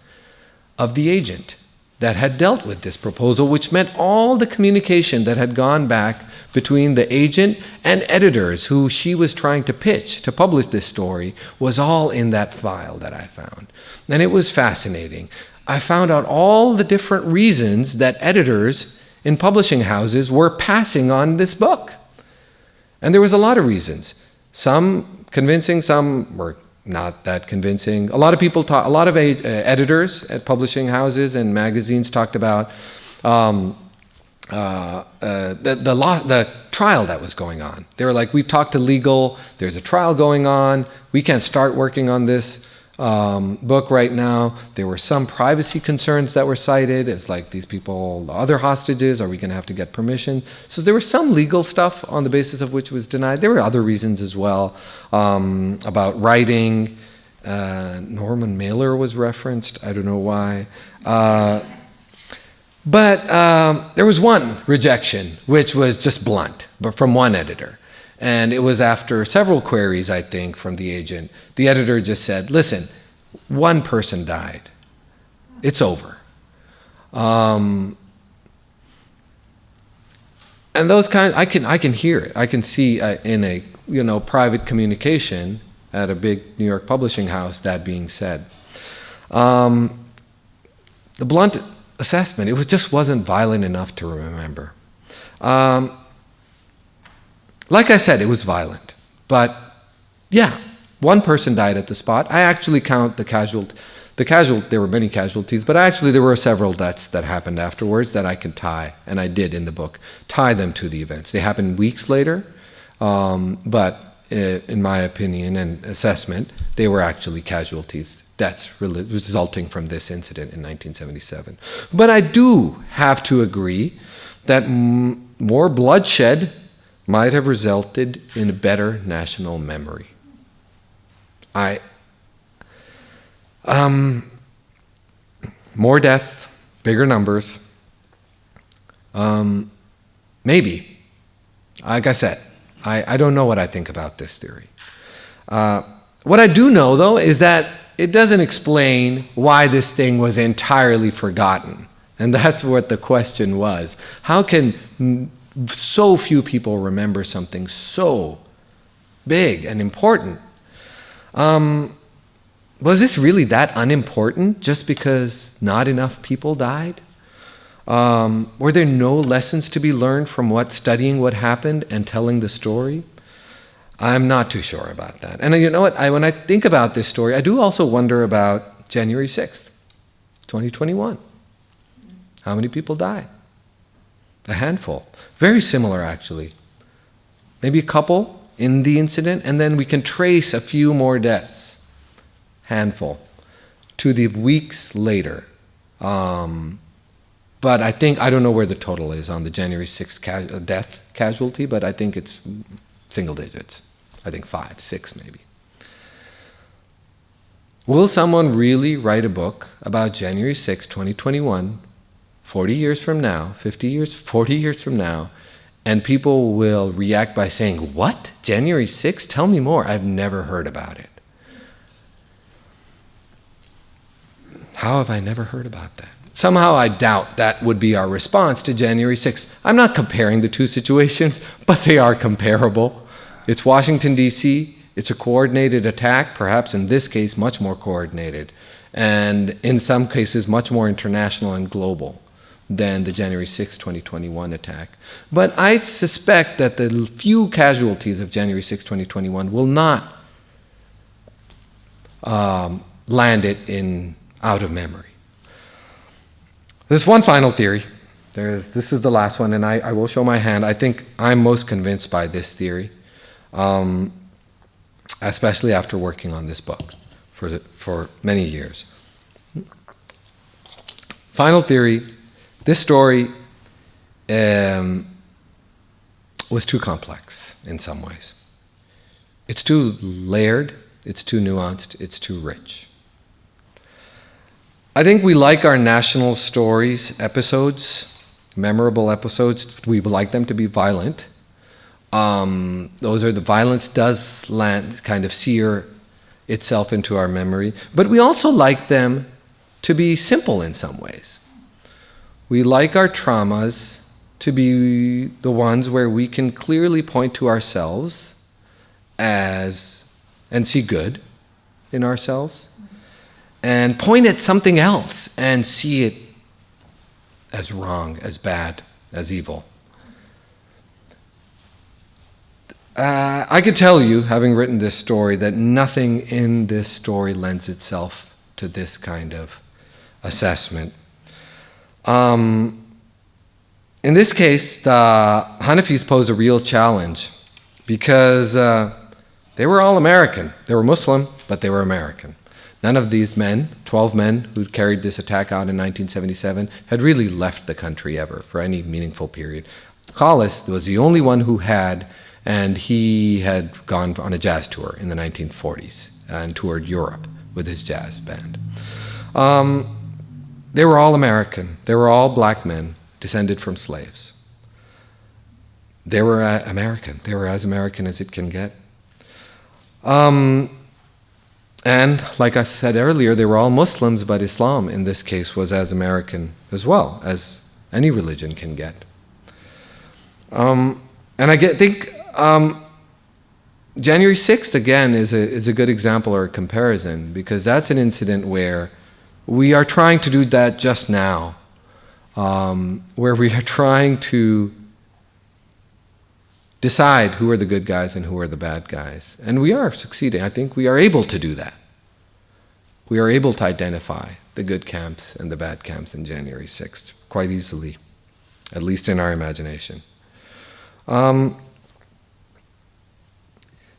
of the agent that had dealt with this proposal, which meant all the communication that had gone back between the agent and editors who she was trying to pitch to publish this story was all in that file that I found. And it was fascinating. I found out all the different reasons that editors in publishing houses were passing on this book. And there was a lot of reasons. Some convincing, some were not that convincing. A lot of people a lot of editors at publishing houses and magazines talked about the trial that was going on. They were like, we've talked to legal, there's a trial going on, we can't start working on this book right now. There were some privacy concerns that were cited. It's like these people, other hostages, are we going to have to get permission? So there was some legal stuff on the basis of which was denied. There were other reasons as well about writing. Norman Mailer was referenced. I don't know why. But there was one rejection, which was just blunt, but from one editor. And it was after several queries, I think, from the agent. The editor just said, listen, one person died. It's over. And those kinds, I can hear it. I can see in a private communication at a big New York publishing house that being said. The blunt assessment, it just wasn't violent enough to remember. Like I said, it was violent, but yeah, one person died at the spot. I actually count there were many casualties, but there were several deaths that happened afterwards that I could tie, and I did in the book, tie them to the events. They happened weeks later, but in my opinion and assessment, they were actually casualties, deaths resulting from this incident in 1977. But I do have to agree that more bloodshed might have resulted in a better national memory. More death, bigger numbers, maybe. Like I said, I don't know what I think about this theory. What I do know, though, is that it doesn't explain why this thing was entirely forgotten. And that's what the question was. How can so few people remember something so big and important? Was this really that unimportant just because not enough people died? Were there no lessons to be learned from studying what happened and telling the story? I'm not too sure about that. And you know what? When I think about this story, I do also wonder about January 6th, 2021. How many people died? A handful. Very similar, actually. Maybe a couple in the incident, and then we can trace a few more deaths. Handful. To the weeks later. But I don't know where the total is on the January 6th death casualty, but I think it's single digits. I think 5, 6 maybe. Will someone really write a book about January 6, 2021, 40 years from now, 50 years, 40 years from now, and people will react by saying, what? January 6? Tell me more. I've never heard about it. How have I never heard about that? Somehow I doubt that would be our response to January 6th. I'm not comparing the two situations, but they are comparable. It's Washington, D.C. It's a coordinated attack, perhaps in this case much more coordinated, and in some cases much more international and global than the January 6, 2021 attack. But I suspect that the few casualties of January 6, 2021 will not land it out of memory. There's one final theory. This is the last one, and I will show my hand. I think I'm most convinced by this theory, especially after working on this book for many years. Final theory This story was too complex in some ways. It's too layered, it's too nuanced, it's too rich. I think we like our national stories, episodes, memorable episodes. We like them to be violent. The violence does kind of sear itself into our memory. But we also like them to be simple in some ways. We like our traumas to be the ones where we can clearly point to ourselves and see good in ourselves, and point at something else and see it as wrong, as bad, as evil. I could tell you, having written this story, that nothing in this story lends itself to this kind of assessment. In this case, the Hanafis pose a real challenge because they were all American. They were Muslim, but they were American. None of these men, 12 men who carried this attack out in 1977, had really left the country ever for any meaningful period. Caliph was the only one who had, and he had gone on a jazz tour in the 1940s and toured Europe with his jazz band. They were all American. They were all black men descended from slaves. They were American. They were as American as it can get. And like I said earlier, they were all Muslims, but Islam in this case was as American as well as any religion can get. And I think January 6th, again, is a good example or a comparison, because that's an incident where we are trying to do that just now, where we are trying to decide who are the good guys and who are the bad guys. And we are succeeding. I think we are able to do that. We are able to identify the good camps and the bad camps in January 6th quite easily, at least in our imagination.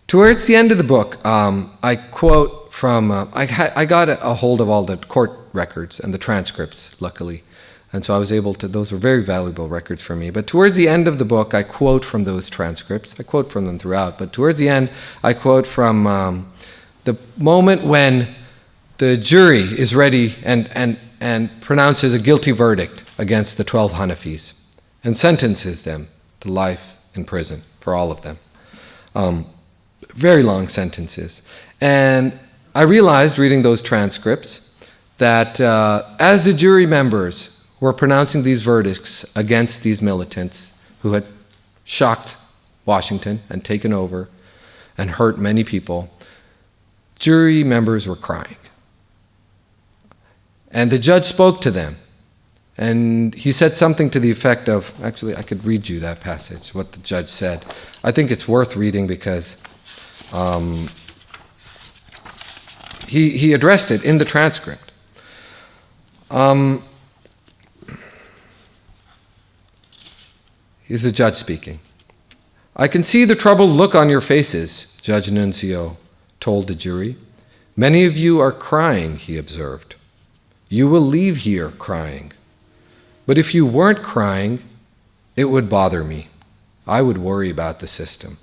Towards the end of the book, I quote from, I got a hold of all the court records and the transcripts, luckily. And so I was able to, those were very valuable records for me. But towards the end of the book, I quote from those transcripts. I quote from them throughout, but towards the end, I quote from the moment when the jury is ready and pronounces a guilty verdict against the 12 Hanafis and sentences them to life in prison for all of them. Very long sentences. And I realized, reading those transcripts, that as the jury members were pronouncing these verdicts against these militants who had shocked Washington and taken over and hurt many people, jury members were crying. And the judge spoke to them, and he said something to the effect of, actually I could read you that passage, what the judge said. I think it's worth reading because he addressed it in the transcript. Here's the judge speaking. "I can see the troubled look on your faces," Judge Nunzio told the jury. "Many of you are crying," he observed. "You will leave here crying. But if you weren't crying, it would bother me. I would worry about the system."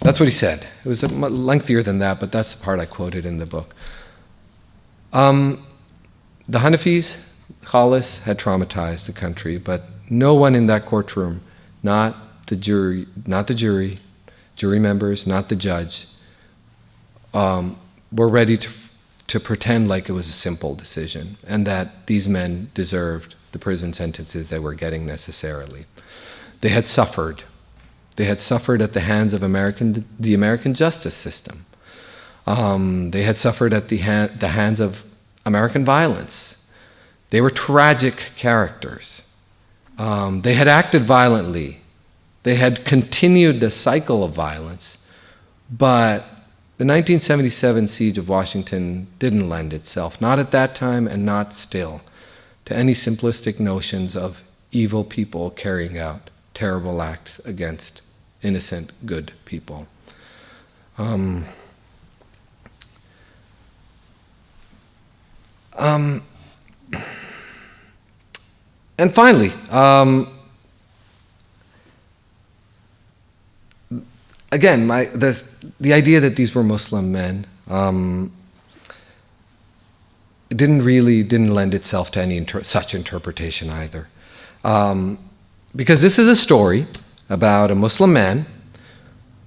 That's what he said. It was lengthier than that, but that's the part I quoted in the book. The Hanafis, Caliph, had traumatized the country, but no one in that courtroom, not the jury, jury members, not the judge, were ready to pretend like it was a simple decision and that these men deserved the prison sentences they were getting necessarily. They had suffered. They had suffered at the hands of the American justice system. They had suffered at the hands of American violence. They were tragic characters. They had acted violently. They had continued the cycle of violence, but the 1977 siege of Washington didn't lend itself, not at that time and not still, to any simplistic notions of evil people carrying out terrible acts against innocent, good people. And finally, again, the idea that these were Muslim men didn't lend itself to any such interpretation either. Because this is a story about a Muslim man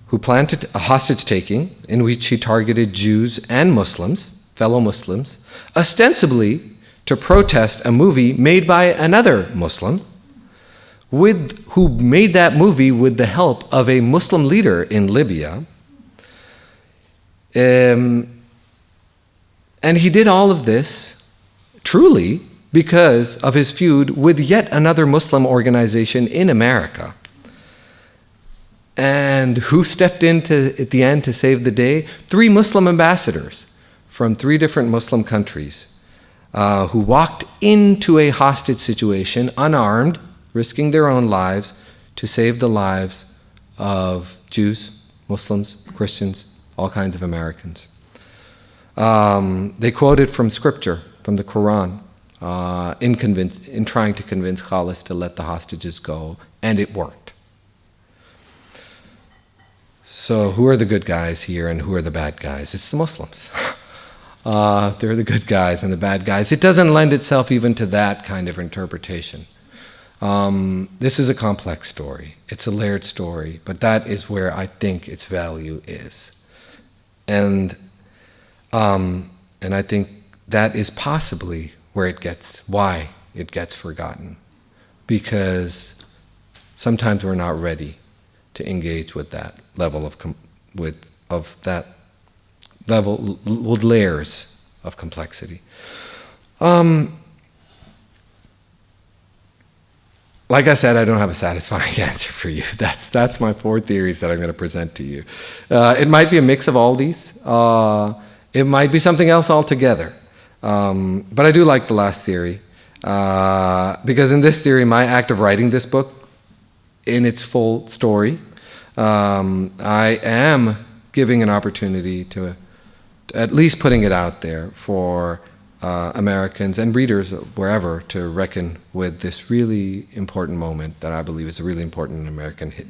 who planned a hostage-taking in which he targeted Jews and Muslims, fellow Muslims, ostensibly to protest a movie made by another Muslim, who made that movie with the help of a Muslim leader in Libya. And he did all of this truly because of his feud with yet another Muslim organization in America. And who stepped in at the end to save the day? 3 Muslim ambassadors from 3 different Muslim countries who walked into a hostage situation unarmed, risking their own lives to save the lives of Jews, Muslims, Christians, all kinds of Americans. They quoted from scripture, from the Quran, in trying to convince Khalis to let the hostages go, and it worked. So who are the good guys here and who are the bad guys? It's the Muslims. They're the good guys and the bad guys. It doesn't lend itself even to that kind of interpretation. This is a complex story. It's a layered story, but that is where I think its value is. And I think that is possibly why it gets forgotten. Because sometimes we're not ready to engage with that level with layers of complexity. Like I said, I don't have a satisfying answer for you. That's my 4 theories that I'm going to present to you. It might be a mix of all these. It might be something else altogether. But I do like the last theory, because in this theory, my act of writing this book in its full story, I am giving an opportunity to at least putting it out there for Americans and readers wherever to reckon with this really important moment that I believe is a really important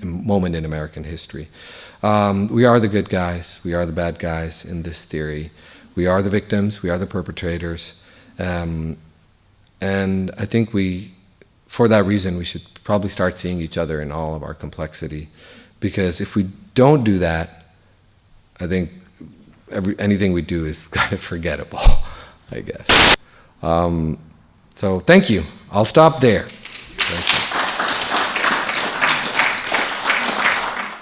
moment in American history. We are the good guys, we are the bad guys in this theory. We are the victims, we are the perpetrators. And I think for that reason, we should probably start seeing each other in all of our complexity. Because if we don't do that, I think anything we do is kind of forgettable, I guess. So thank you. I'll stop there. Thank you.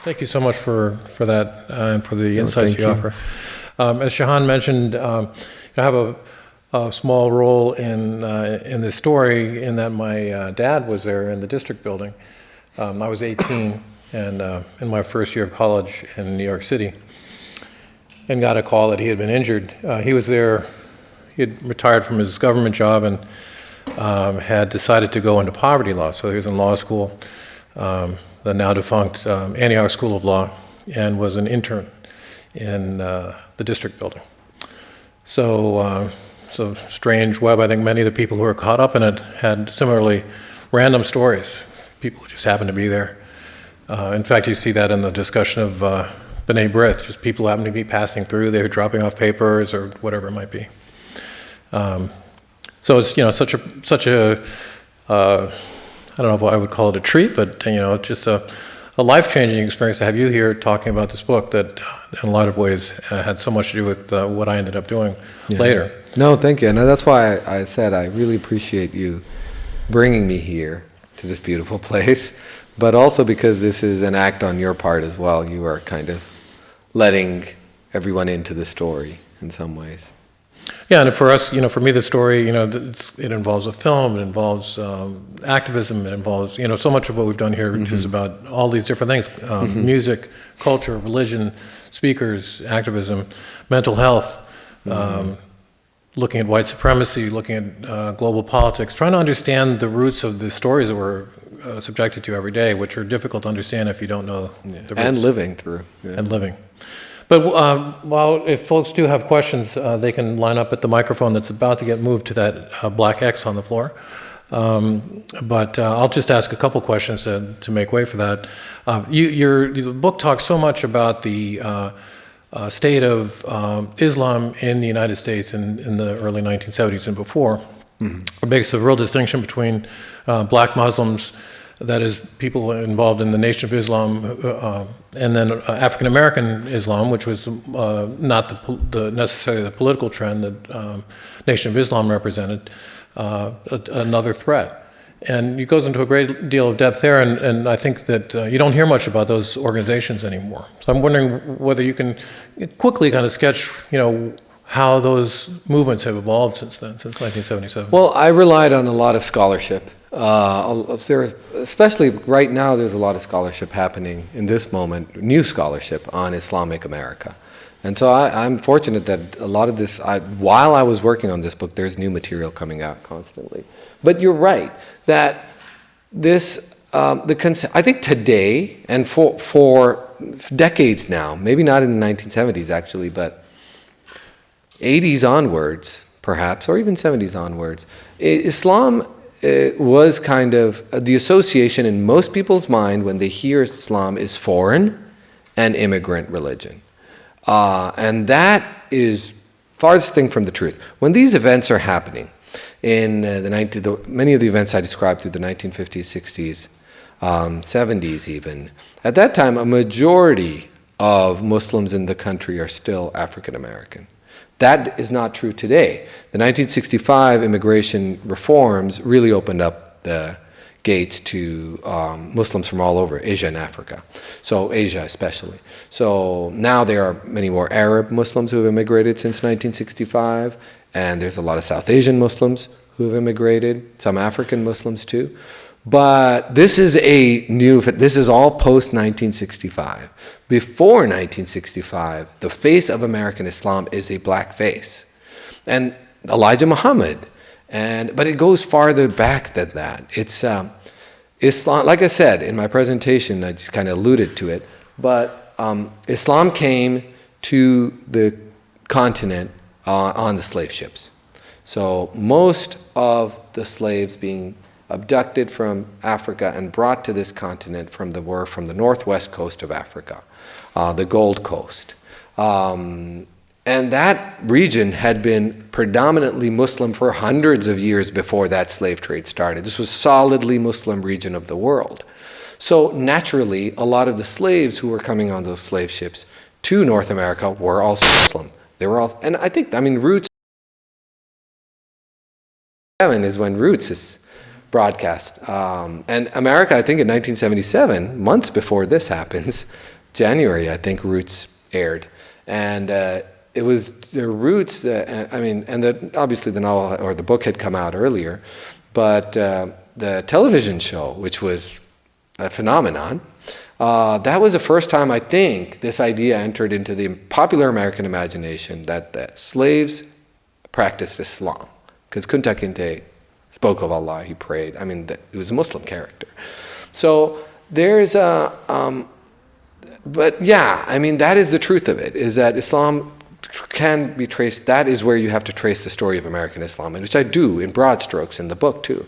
Thank you so much for that and for the insights you offer. As Shahan mentioned, I have a small role in this story in that my dad was there in the district building. I was 18 and in my first year of college in New York City, and got a call that he had been injured. He was there, he had retired from his government job and had decided to go into poverty law. So he was in law school, the now defunct Antioch School of Law, and was an intern in the district building. So strange web. I think many of the people who were caught up in it had similarly random stories, people who just happened to be there. In fact, you see that in the discussion of B'nai B'rith, just people who happen to be passing through, they were dropping off papers or whatever it might be. So it's such a I don't know if I would call it a treat, but just a life-changing experience to have you here talking about this book that in a lot of ways had so much to do with what I ended up doing later. No, thank you. And that's why I said I really appreciate you bringing me here to this beautiful place, but also because this is an act on your part as well. You are kind of letting everyone into the story in some ways. Yeah, and for us, for me, the story, it involves a film, it involves activism, it involves, so much of what we've done here is about all these different things, music, culture, religion, speakers, activism, mental health, looking at white supremacy, looking at global politics, trying to understand the roots of the stories that we're subjected to every day, which are difficult to understand if you don't know the roots. And living through. Yeah. And living. But if folks do have questions, they can line up at the microphone that's about to get moved to that black X on the floor. But I'll just ask a couple questions to make way for that. Your book talks so much about the state of Islam in the United States in the early 1970s and before. Mm-hmm. It makes a real distinction between black Muslims, that is, people involved in the Nation of Islam, and then African American Islam, which was not necessarily the political trend that Nation of Islam represented, another threat. And it goes into a great deal of depth there, and I think that you don't hear much about those organizations anymore. So I'm wondering whether you can quickly kind of sketch, how those movements have evolved since then, since 1977. Well, I relied on a lot of scholarship. Especially right now, there's a lot of scholarship happening in this moment, new scholarship on Islamic America. And so I'm fortunate that a lot of this, while I was working on this book, there's new material coming out constantly. But you're right, that this, I think today, and for decades now, maybe not in the 1970s actually, but 80s onwards, perhaps, or even 70s onwards, Islam was kind of the association in most people's mind when they hear Islam is foreign and immigrant religion. And that is farthest thing from the truth. When these events are happening, in many of the events I described through the 1950s, 60s, 70s even, at that time a majority of Muslims in the country are still African American. That is not true today. The 1965 immigration reforms really opened up the gates to Muslims from all over Asia and Africa, so Asia especially. So now there are many more Arab Muslims who have immigrated since 1965, and there's a lot of South Asian Muslims who have immigrated, some African Muslims too. But this is this is all post-1965. Before 1965, the face of American Islam is a black face. And Elijah Muhammad, but it goes farther back than that. It's Islam, like I said in my presentation, I just kind of alluded to it, but Islam came to the continent on the slave ships. So most of the slaves being abducted from Africa and brought to this continent were from the northwest coast of Africa, the Gold Coast. And that region had been predominantly Muslim for hundreds of years before that slave trade started. This was a solidly Muslim region of the world. So naturally, a lot of the slaves who were coming on those slave ships to North America were also Muslim. They were all, and Roots is when Roots is broadcast. And America, I think in 1977, months before this happens, January, I think Roots aired. And it was the Roots, obviously the novel or the book had come out earlier, but the television show, which was a phenomenon, that was the first time I think this idea entered into the popular American imagination that the slaves practiced Islam. Because Kunta Kinte spoke of Allah, he prayed. He was a Muslim character. So there's that is the truth of it, is that Islam can be traced. That is where you have to trace the story of American Islam, which I do in broad strokes in the book too.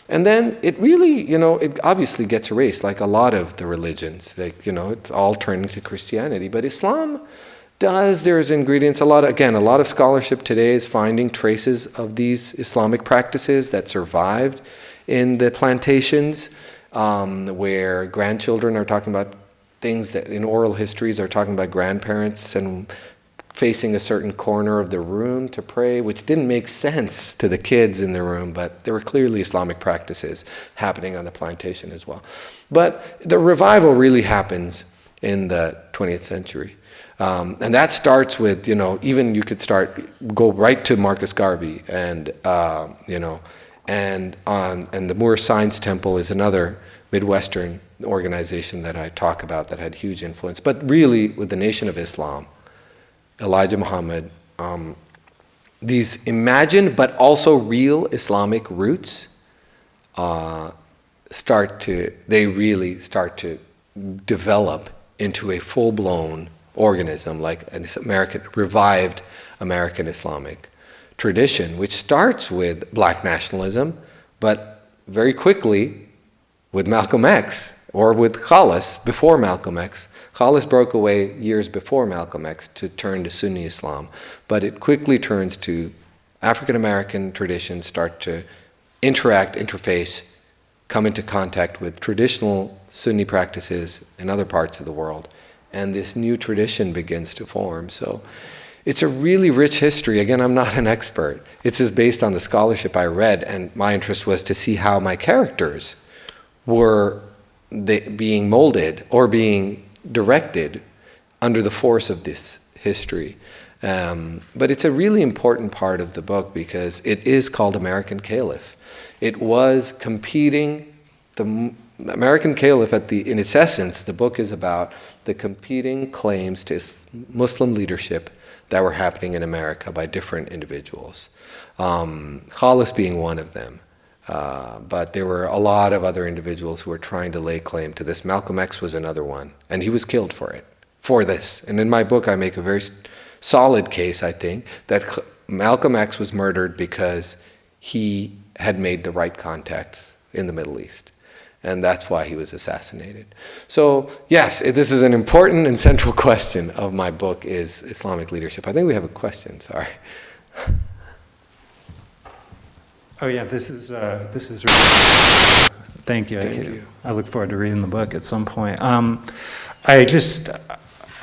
And then it really, it obviously gets erased, like a lot of the religions. It's all turning to Christianity. But Islam there's ingredients. A lot of scholarship today is finding traces of these Islamic practices that survived in the plantations, where grandchildren are talking about things that in oral histories are talking about grandparents and facing a certain corner of the room to pray, which didn't make sense to the kids in the room, but there were clearly Islamic practices happening on the plantation as well. But the revival really happens in the 20th century. And that starts with, even you could go right to Marcus Garvey and the Moore Science Temple is another Midwestern organization that I talk about that had huge influence. But really, with the Nation of Islam, Elijah Muhammad, these imagined but also real Islamic roots really start to develop into a full-blown organism, like an revived American Islamic tradition, which starts with black nationalism, but very quickly with Malcolm X, or with Khalis before Malcolm X. Khalis broke away years before Malcolm X to turn to Sunni Islam, but it quickly turns to African American traditions start to interface, come into contact with traditional Sunni practices in other parts of the world, and this new tradition begins to form. So it's a really rich history. Again, I'm not an expert. It's just based on the scholarship I read, and my interest was to see how my characters were being molded or being directed under the force of this history. But it's a really important part of the book because it is called American Caliph. It was competing, the American Caliph in its essence, the book is about the competing claims to Muslim leadership that were happening in America by different individuals. Khalis being one of them. But there were a lot of other individuals who were trying to lay claim to this. Malcolm X was another one, and he was killed for this. And in my book, I make a very solid case, I think, that Malcolm X was murdered because he had made the right contacts in the Middle East. And that's why he was assassinated. So yes, this is an important and central question of my book is Islamic leadership. I think we have a question, sorry. Oh yeah, this is. Thank you. Thank you. I look forward to reading the book at some point.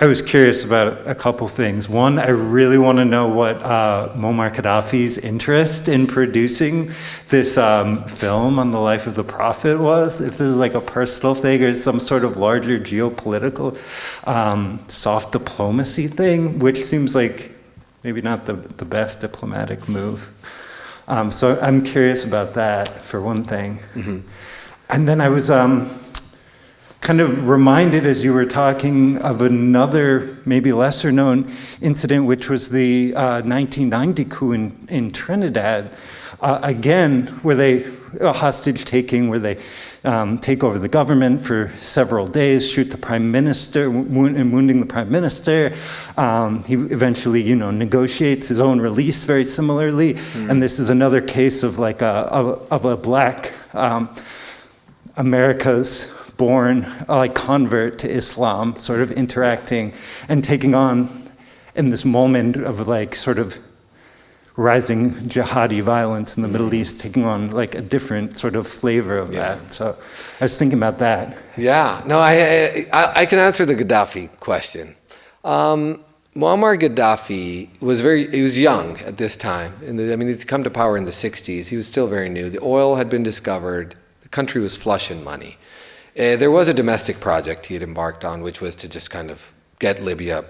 I was curious about a couple things. One, I really want to know what Muammar Gaddafi's interest in producing this film on the life of the Prophet was. If this is like a personal thing or some sort of larger geopolitical soft diplomacy thing, which seems like maybe not the best diplomatic move. So I'm curious about that, for one thing. Mm-hmm. And then I was kind of reminded as you were talking of another, maybe lesser known incident, which was the 1990 coup in Trinidad. Again, a hostage taking where they take over the government for several days, shoot the prime minister, wounding the prime minister. He eventually, negotiates his own release very similarly. Mm. And this is another case of like a black America's born convert to Islam, sort of interacting and taking on in this moment of like sort of rising jihadi violence in the Middle East, taking on like a different sort of flavor of that. So I was thinking about that. Yeah, no, I can answer the Gaddafi question. Muammar Gaddafi he was young at this time. He'd come to power in the 60s. He was still very new. The oil had been discovered. The country was flush in money. There was a domestic project he had embarked on, which was to just kind of get Libya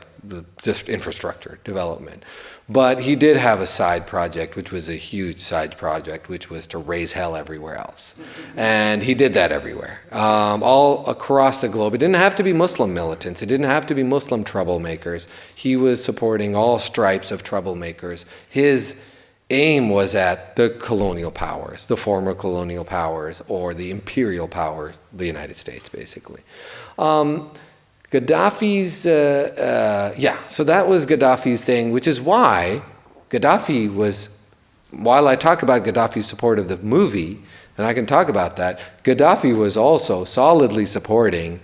just infrastructure development. But he did have a side project, which was a huge side project, which was to raise hell everywhere else. And he did that everywhere, all across the globe. It didn't have to be Muslim militants. It didn't have to be Muslim troublemakers. He was supporting all stripes of troublemakers. His aim was at the colonial powers, the former colonial powers, or the imperial powers, the United States, basically. Gaddafi's, so that was Gaddafi's thing, which is why Gaddafi was, while I talk about Gaddafi's support of the movie, and I can talk about that, Gaddafi was also solidly supporting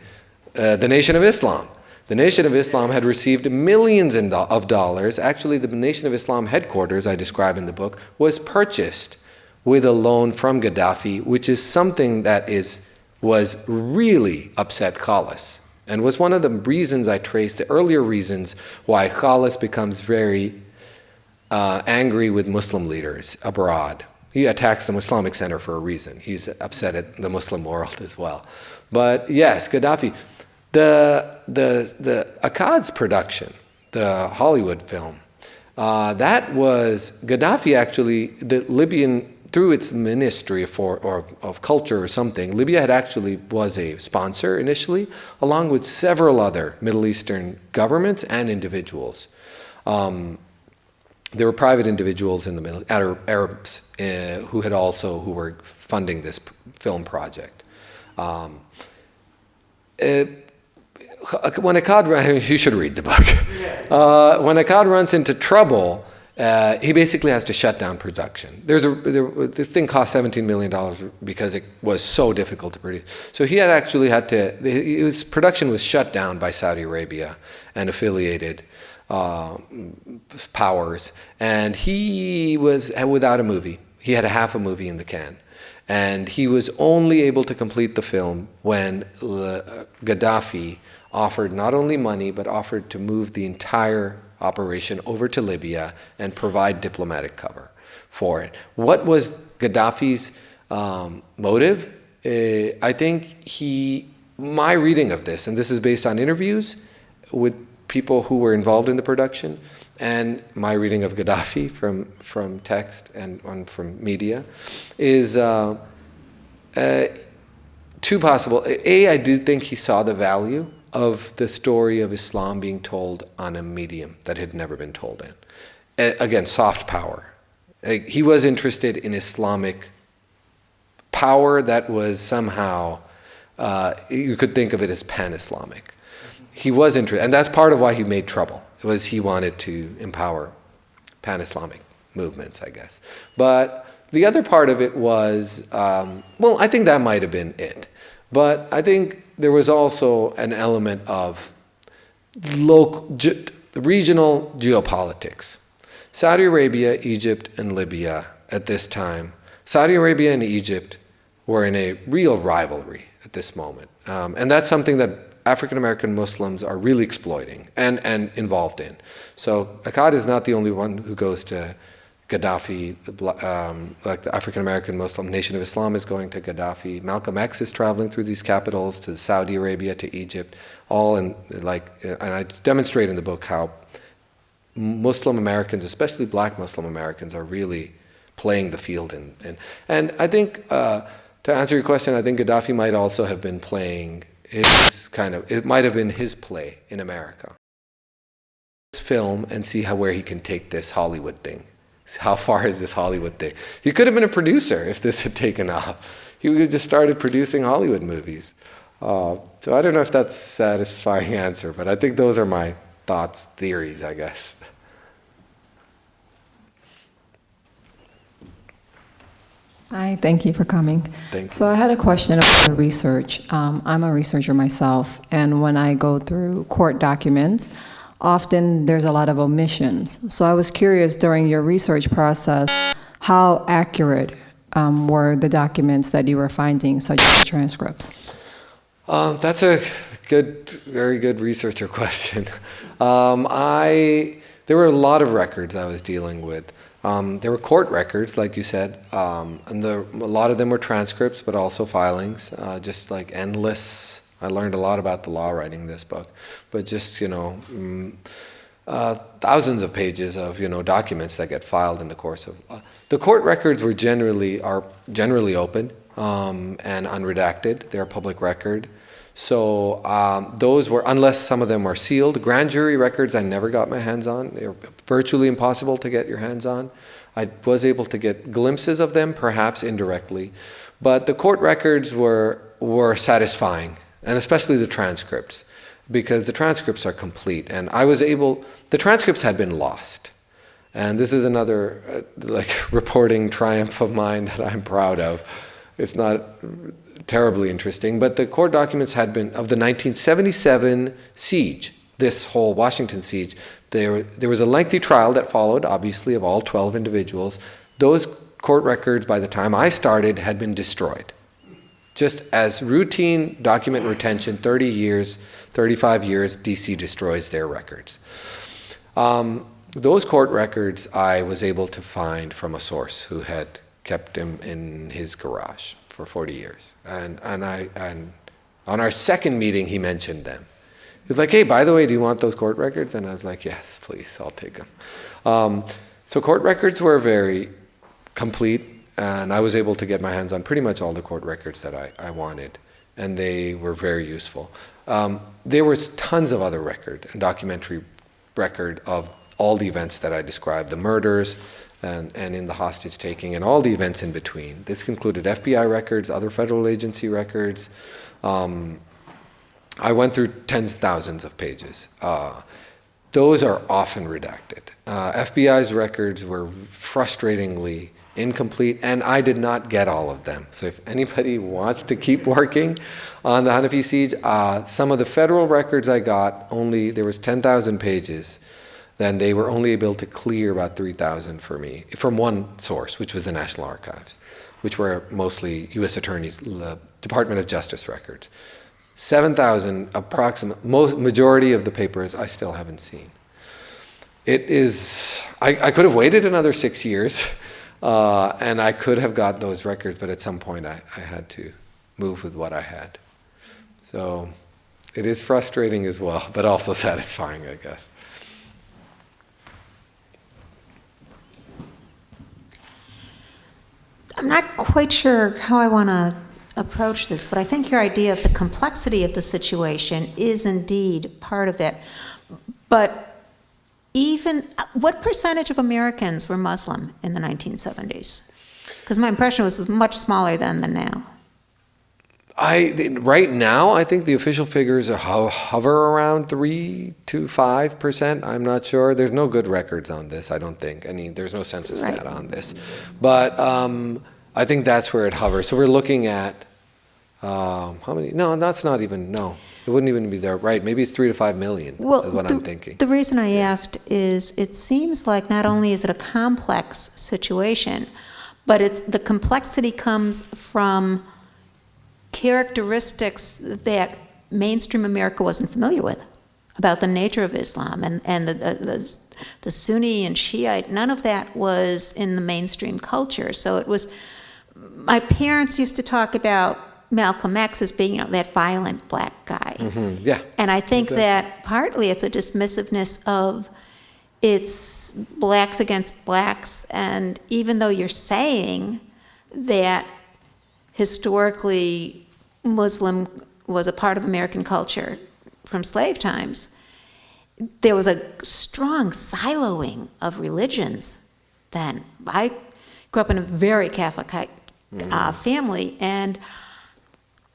the Nation of Islam. The Nation of Islam had received millions of dollars. Actually, the Nation of Islam headquarters, I describe in the book, was purchased with a loan from Gaddafi, which is something that was really upset Khalis. And was one of the reasons I traced, the earlier reasons why Khalis becomes very angry with Muslim leaders abroad. He attacks the Islamic Center for a reason. He's upset at the Muslim world as well. But yes, Gaddafi. The Akkad's production, the Hollywood film, that was Gaddafi actually, the Libyan, through its ministry of culture or something, Libya was a sponsor initially, along with several other Middle Eastern governments and individuals. There were private individuals in the Middle, Arabs, who were funding this film project. When Akkad, you should read the book. When Akkad runs into trouble, he basically has to shut down production. This thing cost $17 million because it was so difficult to produce. So he his production was shut down by Saudi Arabia and affiliated powers, and he was without a movie. He had half a movie in the can. And he was only able to complete the film when Gaddafi offered not only money, but offered to move the entire operation over to Libya and provide diplomatic cover for it. What was Gaddafi's motive? I think my reading of this, and this is based on interviews with people who were involved in the production, and my reading of Gaddafi from text and from media, is two possible. I do think he saw the value of the story of Islam being told on a medium that had never been told in. Again, soft power. He was interested in Islamic power that was somehow, you could think of it as pan-Islamic. He was interested, and that's part of why he made trouble. Was he wanted to empower pan-Islamic movements, I guess. But the other part of it was, I think that might have been it. But I think there was also an element of regional geopolitics. Saudi Arabia, Egypt, and Libya at this time. Saudi Arabia and Egypt were in a real rivalry at this moment. And that's something that African American Muslims are really exploiting and involved in. So Akkad is not the only one who goes to Gaddafi, like the African American Muslim Nation of Islam is going to Gaddafi. Malcolm X is traveling through these capitals to Saudi Arabia, to Egypt, and I demonstrate in the book how Muslim Americans, especially black Muslim Americans, are really playing the field. And I think, to answer your question, I think Gaddafi might also have been playing it might have been his play in America. Film and see where he can take this Hollywood thing. How far is this Hollywood thing? He could have been a producer if this had taken off. He would have just started producing Hollywood movies. So I don't know if that's a satisfying answer, but I think those are my thoughts, theories, I guess. Hi, thank you for coming. Thank you. So I had a question about your research. I'm a researcher myself, and when I go through court documents, often there's a lot of omissions. So I was curious during your research process, how accurate were the documents that you were finding, such as transcripts? That's a very good researcher question. There were a lot of records I was dealing with. There were court records, like you said, and a lot of them were transcripts, but also filings, just like endless. I learned a lot about the law writing this book, but just, thousands of pages of, documents that get filed in the course of law. The court records are generally open and unredacted. They're public record. So those were, unless some of them were sealed. Grand jury records I never got my hands on. They were virtually impossible to get your hands on. I was able to get glimpses of them, perhaps indirectly. But the court records were satisfying, and especially the transcripts, because the transcripts are complete. And the transcripts had been lost. And this is another reporting triumph of mine that I'm proud of. It's not terribly interesting, but the court documents had been, of the 1977 siege, this whole Washington siege, there was a lengthy trial that followed, obviously, of all 12 individuals. Those court records, by the time I started, had been destroyed. Just as routine document retention, 30 years, 35 years, DC destroys their records. Those court records I was able to find from a source who had kept him in his garage for 40 years. And on our second meeting, he mentioned them. He was like, hey, by the way, do you want those court records? And I was like, yes, please, I'll take them. So court records were very complete, and I was able to get my hands on pretty much all the court records that I wanted, and they were very useful. There was tons of other record and documentary record of all the events that I described, the murders, and in the hostage taking, and all the events in between. This included FBI records, other federal agency records. I went through tens of thousands of pages. those are often redacted. FBI's records were frustratingly incomplete, and I did not get all of them. So if anybody wants to keep working on the Hanafi siege, some of the federal records I got, there was 10,000 pages, then they were only able to clear about 3,000 for me, from one source, which was the National Archives, which were mostly U.S. Attorneys, Department of Justice records. 7,000, majority of the papers I still haven't seen. It is, I could have waited another 6 years, and I could have got those records, but at some point I had to move with what I had. So it is frustrating as well, but also satisfying, I guess. I'm not quite sure how I want to approach this, but I think your idea of the complexity of the situation is indeed part of it. But what percentage of Americans were Muslim in the 1970s? Because my impression was much smaller then than now. Right now, I think the official figures hover around 3 to 5%. I'm not sure. There's no good records on this, I don't think. There's no census data on this. But I think that's where it hovers. So we're looking at, how many? No, that's not even, no. It wouldn't even be there. Right, maybe it's 3 to 5 million is what I'm thinking. The reason I asked is it seems like not only is it a complex situation, but the complexity comes from characteristics that mainstream America wasn't familiar with about the nature of Islam and the Sunni and Shiite. None of that was in the mainstream culture. So it was, my parents used to talk about Malcolm X as being, that violent black guy. Mm-hmm. Yeah. And I think that partly it's a dismissiveness of it's blacks against blacks, and even though you're saying that historically Muslim was a part of American culture from slave times, there was a strong siloing of religions then. I grew up in a very Catholic family, and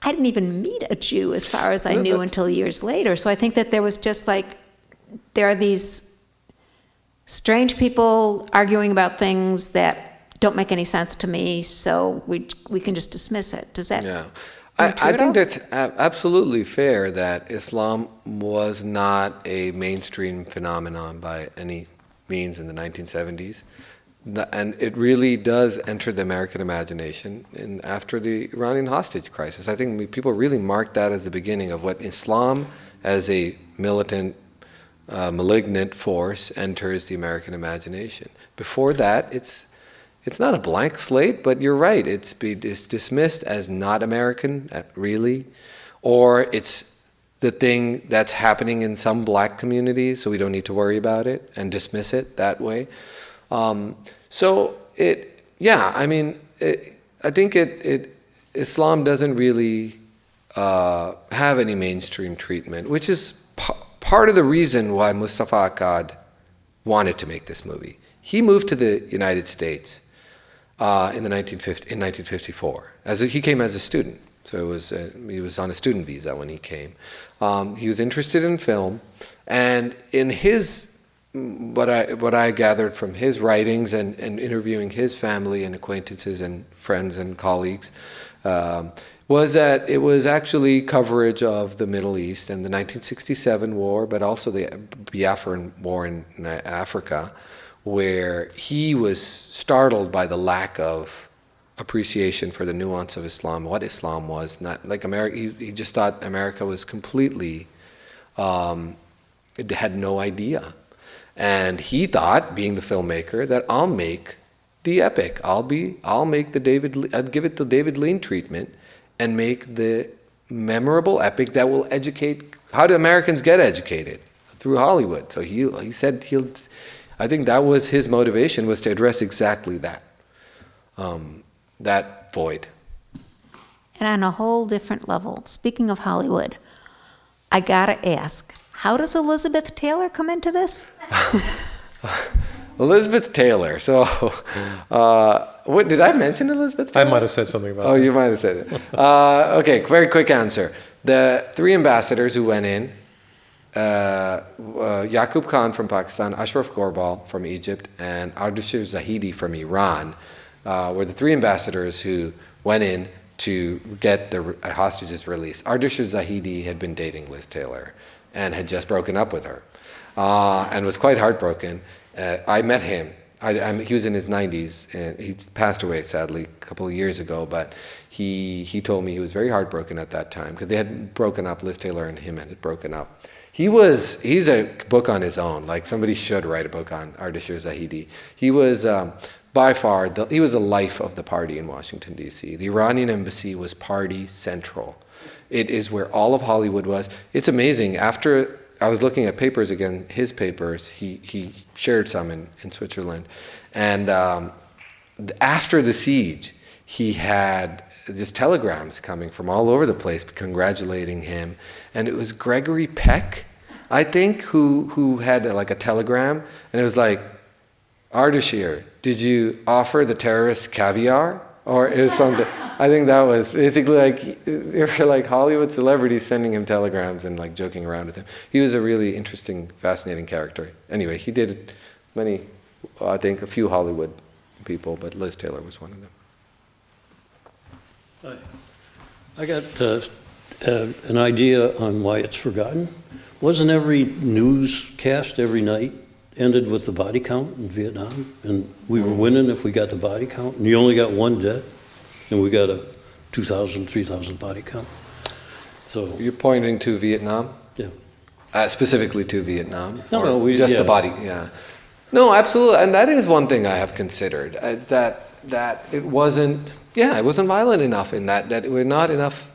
I didn't even meet a Jew as far as I knew until years later. So I think that there was just there are these strange people arguing about things that don't make any sense to me, so we can just dismiss it. Does that? Yeah. I think that's absolutely fair that Islam was not a mainstream phenomenon by any means in the 1970s. And it really does enter the American imagination after the Iranian hostage crisis. I think people really marked that as the beginning of what Islam as a militant, malignant force enters the American imagination. Before that, it's not a blank slate, but you're right. It's dismissed as not American, really, or it's the thing that's happening in some black communities, so we don't need to worry about it and dismiss it that way. I think Islam doesn't really have any mainstream treatment, which is part of the reason why Mustafa Akkad wanted to make this movie. He moved to the United States in 1954. He came as a student, so he was on a student visa when he came. He was interested in film, and in what I gathered from his writings and interviewing his family and acquaintances and friends and colleagues was that it was actually coverage of the Middle East and the 1967 war, but also the Biafran war in Africa, where he was startled by the lack of appreciation for the nuance of Islam, what Islam was. Not like America. He just thought America was completely, it had no idea. And he thought, being the filmmaker, that I'll make the epic. I'll give it the David Lean treatment and make the memorable epic that will educate. How do Americans get educated? Through Hollywood. So he said I think that was his motivation, was to address exactly that, that void. And on a whole different level, speaking of Hollywood, I gotta ask, how does Elizabeth Taylor come into this? Elizabeth Taylor. So, what did I mention Elizabeth Taylor? I might have said something about that. Oh, you might have said it. Okay, very quick answer. The 3 ambassadors who went in Yaqub Khan from Pakistan, Ashraf Gorbal from Egypt, and Ardashir Zahidi from Iran were the three ambassadors who went in to get the hostages released. Ardashir Zahidi had been dating Liz Taylor and had just broken up with her and was quite heartbroken. I met him. He was in his 90s, and he passed away, sadly, a couple of years ago, but he told me he was very heartbroken at that time because they had broken up, Liz Taylor and him had broken up. He's a book on his own, like somebody should write a book on Ardashir Zahidi. He was by far, he was the life of the party in Washington, D.C. The Iranian embassy was party central. It is where all of Hollywood was. It's amazing. After I was looking at papers again, his papers, he shared some in Switzerland. And after the siege, he had just telegrams coming from all over the place congratulating him. And it was Gregory Peck, I think, who had like a telegram. And it was like, Ardashir, did you offer the terrorists caviar? Or is something? I think that was basically like they were like Hollywood celebrities sending him telegrams and like joking around with him. He was a really interesting, fascinating character. Anyway, he did many, I think, a few Hollywood people, but Liz Taylor was one of them. I got an idea on why it's forgotten. Wasn't every newscast every night ended with the body count in Vietnam, and we were winning if we got the body count, and you only got one dead, and we got a 2,000, 3,000 body count. So you're pointing to Vietnam? Yeah. Specifically to Vietnam? No, just the body, yeah. No, absolutely, and that is one thing I have considered, that it wasn't violent enough in that it was not enough.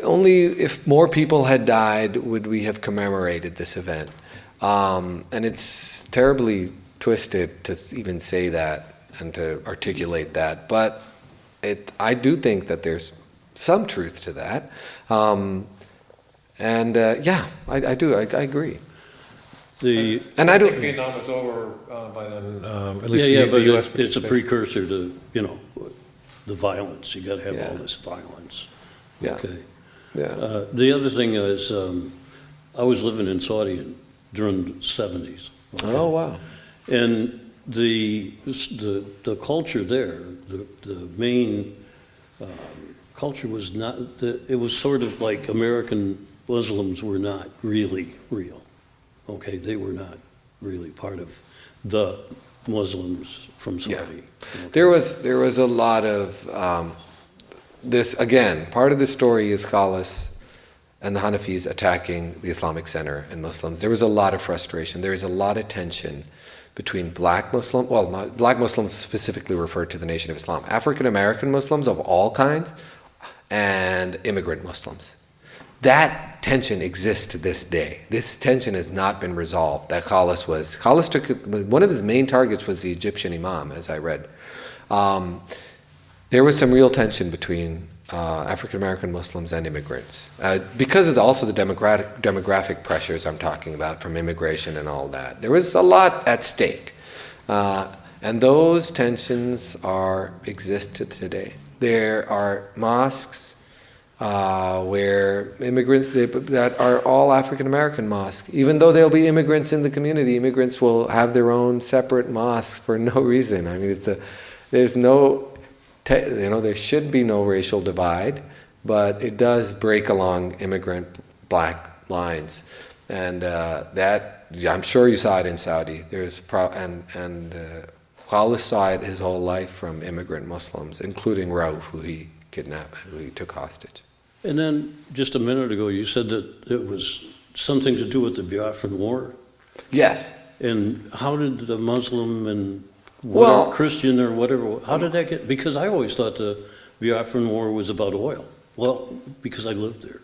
Only if more people had died would we have commemorated this event. And it's terribly twisted to even say that and to articulate that, but I do think that there's some truth to that. I do. I agree. And I think Vietnam is over by then. At least but the U.S. it's a precursor to the violence. You got to have all this violence. Yeah. Okay. Yeah. The other thing is, I was living in Saudi during the 70s. Okay? Oh, wow. And the culture there, the main culture was not, it was sort of like American Muslims were not really real. Okay, they were not really part of the Muslims from Saudi. Yeah. Okay. There was a lot of this, again, part of the story is Caliph and the Hanafis attacking the Islamic Center and Muslims. There was a lot of frustration. There is a lot of tension between black Muslims, black Muslims specifically referred to the Nation of Islam, African American Muslims of all kinds, and immigrant Muslims. That tension exists to this day. This tension has not been resolved. That Caliph took, one of his main targets was the Egyptian Imam, as I read. There was some real tension between African American Muslims and immigrants because of also the demographic pressures I'm talking about from immigration and all that. There was a lot at stake, and those tensions exist today. There are mosques where immigrants that are all African American mosques. Even though there'll be immigrants in the community, immigrants will have their own separate mosques for no reason. I mean, there's no. There should be no racial divide, but it does break along immigrant black lines, and that I'm sure you saw it in Saudi. Khalid saw it his whole life from immigrant Muslims, including Rauf, who he kidnapped, who he took hostage. And then just a minute ago, you said that it was something to do with the Biafran War. Yes. And how did the Muslim and Christian or whatever, how did that get, because I always thought the Biafran War was about oil. Well, because I lived there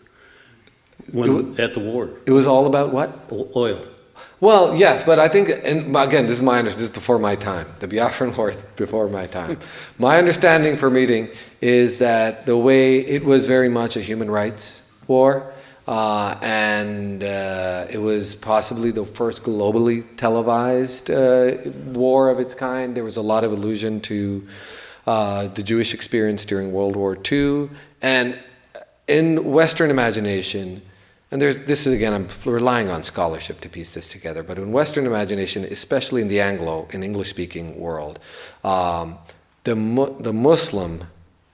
at the war. It was all about what? Oil. Well, yes, but I think, and again, this is before my time. The Biafran War is before my time. My understanding from reading is that the way it was very much a human rights war, and it was possibly the first globally televised war of its kind. There was a lot of allusion to the Jewish experience during World War II, and in Western imagination, and this is again, I'm relying on scholarship to piece this together, but in Western imagination, especially in the English-speaking world, the Muslim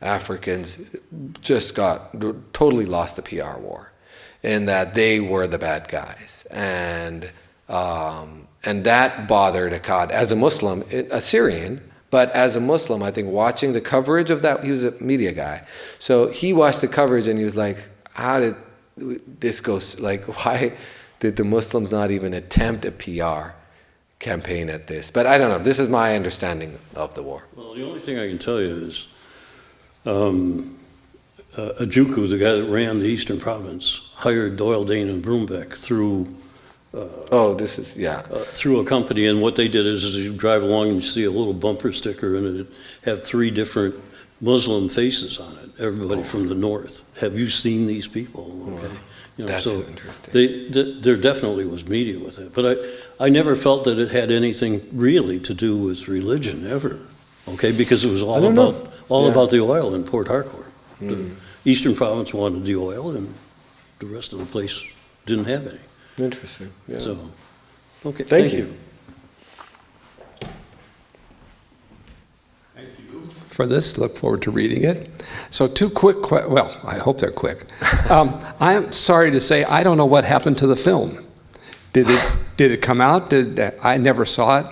Africans just totally lost the PR war, in that they were the bad guys, and that bothered Akkad as a Muslim, a Syrian. But as a Muslim, I think watching the coverage of that, he was a media guy, so he watched the coverage and he was like, how did this go, like, why did the Muslims not even attempt a PR campaign at this? But I don't know, this is my understanding of the war. Well, the only thing I can tell you is Ojukwu, the guy that ran the Eastern Province, hired Doyle, Dane, and Broombeck through through a company, and what they did is you drive along and you see a little bumper sticker and it had 3 different Muslim faces on it, everybody from the north. Have you seen these people? Okay. That's so interesting. There definitely was media with it, but I never felt that it had anything really to do with religion ever, okay, because it was all about the oil in Port Harcourt. The Eastern Province wanted the oil and the rest of the place didn't have any. Interesting. Yeah. So, okay. Thank you. Thank you for this. Look forward to reading it. So 2 quick, well, I hope they're quick. I am sorry to say I don't know what happened to the film. Did it come out? I never saw it.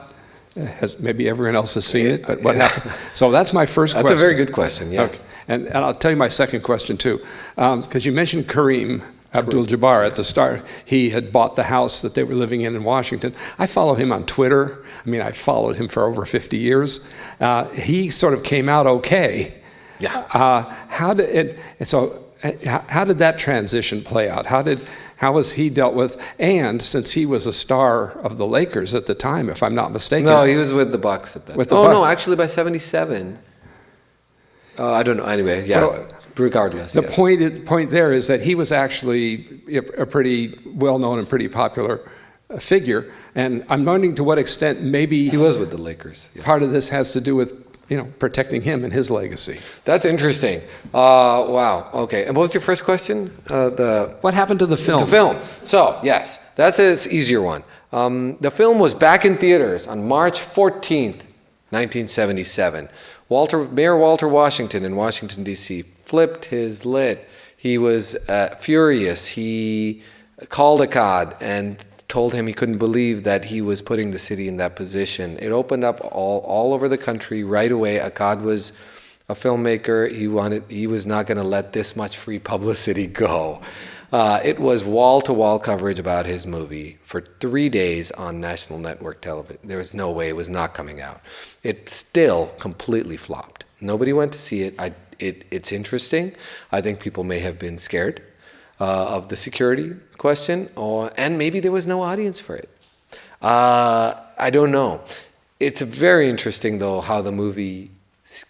Maybe everyone else has seen it, but what happened? So that's my first question. That's a very good question, yeah. Okay. And I'll tell you my second question too, because you mentioned Kareem Abdul-Jabbar at the start. He had bought the house that they were living in Washington. I follow him on Twitter. I mean, I followed him for over 50 years. He sort of came out okay. Yeah. How did that transition play out? How was he dealt with? And since he was a star of the Lakers at the time, if I'm not mistaken. No, he was with the Bucks at that time. No, actually by 77. I don't know. Anyway, yeah. Well, regardless. The point there is that he was actually a pretty well-known and pretty popular figure. And I'm wondering to what extent maybe he was with the Lakers. Yeah. Part of this has to do with protecting him and his legacy. That's interesting. Wow. Okay. And what was your first question? What happened to the film? The film. So yes, that's an easier one. The film was back in theaters on March 14th, 1977. Mayor Walter Washington in Washington, D.C. flipped his lid. He was furious. He called Akkad and told him he couldn't believe that he was putting the city in that position. It opened up all over the country right away. Akkad was a filmmaker. He was not going to let this much free publicity go. It was wall-to-wall coverage about his movie for 3 days on national network television. There was no way it was not coming out. It still completely flopped. Nobody went to see it. It's interesting. I think people may have been scared of the security question, and maybe there was no audience for it. I don't know. It's very interesting, though, how the movie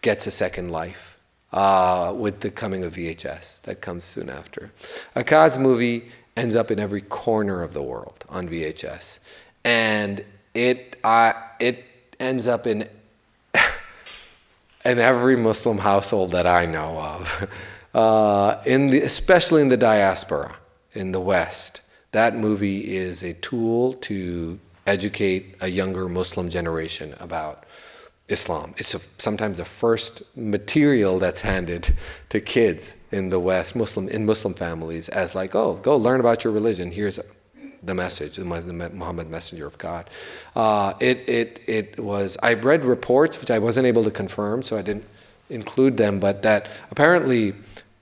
gets a second life. With the coming of VHS that comes soon after. Akkad's movie ends up in every corner of the world on VHS, and it ends up in every Muslim household that I know of, especially in the diaspora in the West. That movie is a tool to educate a younger Muslim generation about Islam. It's sometimes the first material that's handed to kids in the West, Muslim families, as like, oh, go learn about your religion. Here's the message, Muhammad, messenger of God. It was. I read reports which I wasn't able to confirm, so I didn't include them, but that apparently,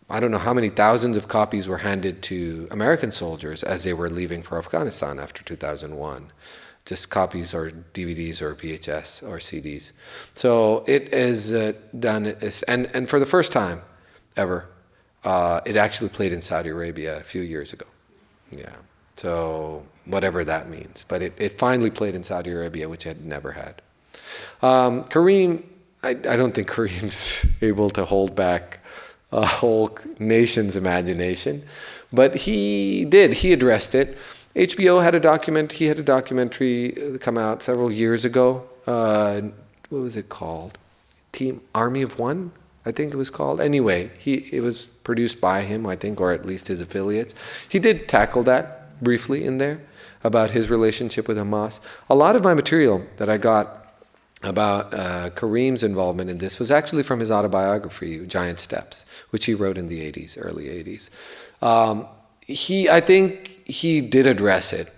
I don't know how many thousands of copies were handed to American soldiers as they were leaving for Afghanistan after 2001. Just copies or DVDs or VHS or CDs. So it is done, and for the first time ever, it actually played in Saudi Arabia a few years ago. Yeah, so whatever that means. But it finally played in Saudi Arabia, which it had never had. Kareem, I don't think Kareem's able to hold back a whole nation's imagination, but he did. He addressed it. HBO had he had a documentary come out several years ago. What was it called? Army of One? I think it was called. Anyway, it was produced by him, I think, or at least his affiliates. He did tackle that briefly in there about his relationship with Hamas. A lot of my material that I got about Kareem's involvement in this was actually from his autobiography, Giant Steps, which he wrote in the 80s, early 80s. I think he did address it,